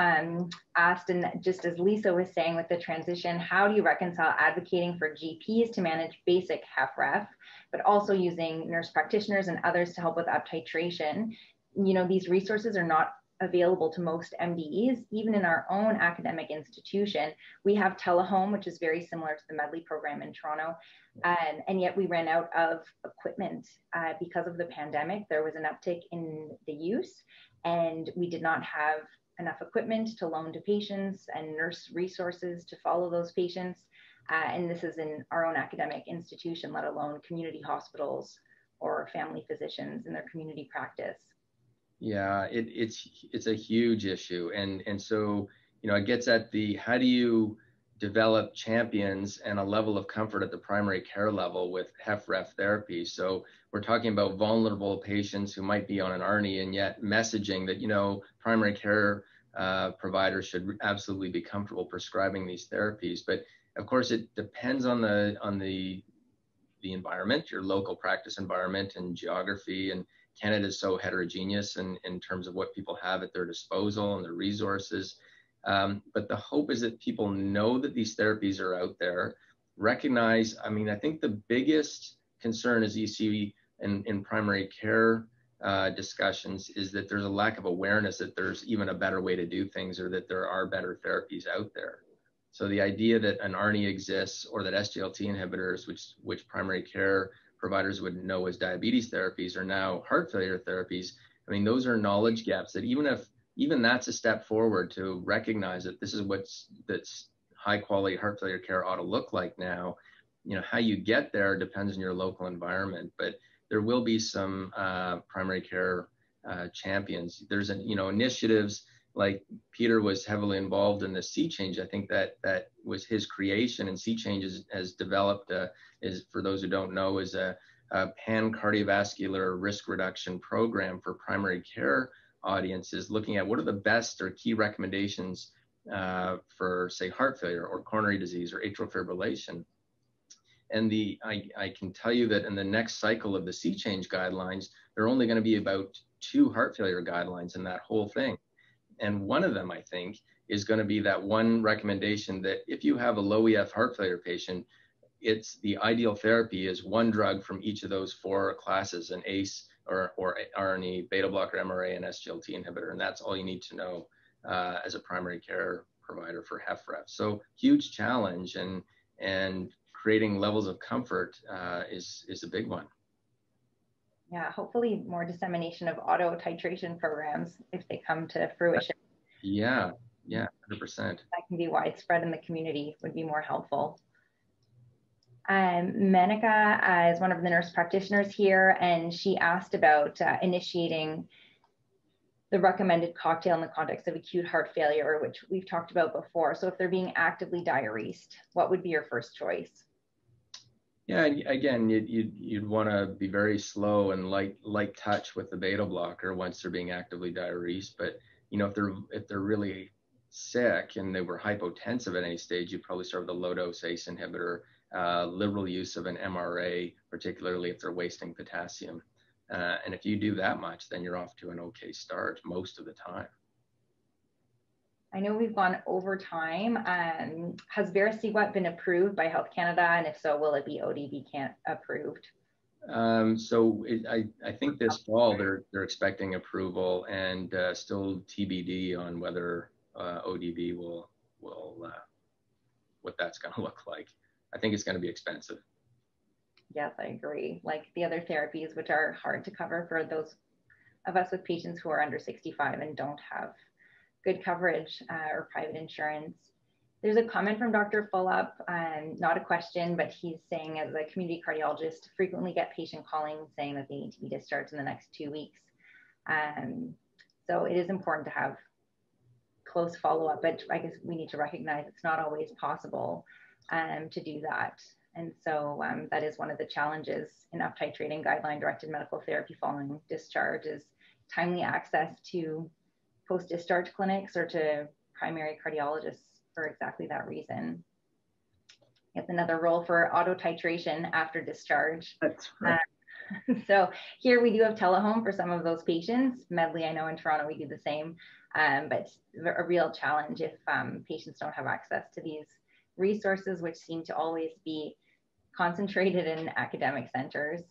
asked, and just as Lisa was saying with the transition, how do you reconcile advocating for GPs to manage basic HFrEF, but also using nurse practitioners and others to help with up titration? You know, these resources are not available to most MDEs. Even in our own academic institution, we have telehome, which is very similar to the Medley program in Toronto. And yet we ran out of equipment because of the pandemic. There was an uptick in the use, and we did not have enough equipment to loan to patients and nurse resources to follow those patients. And this is in our own academic institution, let alone community hospitals or family physicians in their community practice. Yeah, it's a huge issue. And so, you know, it gets at how do you develop champions and a level of comfort at the primary care level with HFrEF therapy. So we're talking about vulnerable patients who might be on an ARNI, and yet messaging that, you know, primary care providers should absolutely be comfortable prescribing these therapies. But of course, it depends on the environment, your local practice environment and geography. And Canada is so heterogeneous in terms of what people have at their disposal and their resources. But the hope is that people know that these therapies are out there, recognize, I mean, I think the biggest concern as you see in primary care discussions is that there's a lack of awareness that there's even a better way to do things, or that there are better therapies out there. So the idea that an ARNI exists, or that SGLT inhibitors, which primary care providers would know as diabetes therapies, are now heart failure therapies. I mean, those are knowledge gaps that even that's a step forward to recognize that this is that's high quality heart failure care ought to look like now. You know, how you get there depends on your local environment, but there will be some primary care champions. There's initiatives like Peter was heavily involved in the Sea Change. I think that was his creation, and Sea Change has developed, is, for those who don't know, is a pan cardiovascular risk reduction program for primary care audiences, looking at what are the best or key recommendations for, say, heart failure or coronary disease or atrial fibrillation. And I can tell you that in the next cycle of the Sea Change guidelines, there are only going to be about 2 heart failure guidelines in that whole thing. And one of them, I think, is going to be that one recommendation that if you have a low EF heart failure patient, it's the ideal therapy is one drug from each of those 4 classes, an ACE or ARNI, beta blocker, MRA, and SGLT inhibitor. And that's all you need to know as a primary care provider for HFrEF. So huge challenge, and creating levels of comfort is a big one. Yeah, hopefully more dissemination of auto titration programs if they come to fruition. Yeah, 100%. That can be widespread in the community would be more helpful. Menika is one of the nurse practitioners here, and she asked about initiating the recommended cocktail in the context of acute heart failure, which we've talked about before. So if they're being actively diuresed, what would be your first choice? Yeah, again, you'd want to be very slow and light touch with the beta blocker once they're being actively diuresed. But you know, if they're really sick and they were hypotensive at any stage, you'd probably start with a low dose ACE inhibitor, liberal use of an MRA, particularly if they're wasting potassium. And if you do that much, then you're off to an okay start most of the time. I know we've gone over time. Has Verisiguat been approved by Health Canada? And if so, will it be ODB approved? So I think this fall they're expecting approval, and still TBD on whether ODB will what that's going to look like. I think it's going to be expensive. Yes, I agree. Like the other therapies, which are hard to cover for those of us with patients who are under 65 and don't have good coverage or private insurance. There's a comment from Dr. Fulop, not a question, but he's saying, as a community cardiologist, frequently get patient calling saying that they need to be discharged in the next 2 weeks. So it is important to have close follow-up, but I guess we need to recognize it's not always possible to do that. And so that is one of the challenges in up-titrating guideline-directed medical therapy following discharge is timely access to post-discharge clinics or to primary cardiologists for exactly that reason. It's another role for auto titration after discharge. That's right. So here we do have telehome for some of those patients. Medley, I know in Toronto we do the same, but it's a real challenge if patients don't have access to these resources, which seem to always be concentrated in academic centers.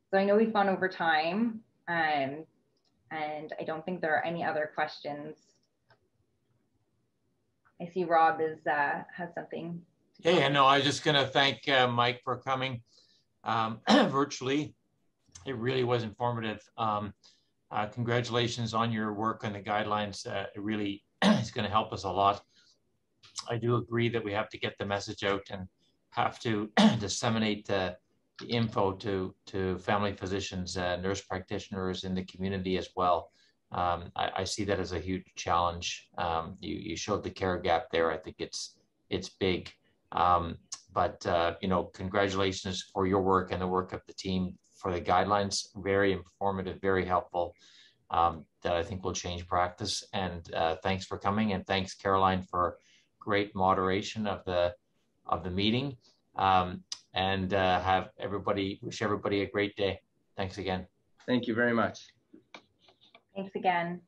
So I know we've gone over time. And I don't think there are any other questions. I see Rob has something. Yeah, no, I was just going to thank Mike for coming virtually. It really was informative. Congratulations on your work on the guidelines. It really is going to help us a lot. I do agree that we have to get the message out and have to disseminate the info to family physicians, nurse practitioners in the community as well. I see that as a huge challenge. You showed the care gap there. I think it's big. But you know, congratulations for your work and the work of the team for the guidelines. Very informative, very helpful. That I think will change practice. And thanks for coming, and thanks Caroline for great moderation of the meeting. And wish everybody a great day. Thanks again. Thank you very much. Thanks again.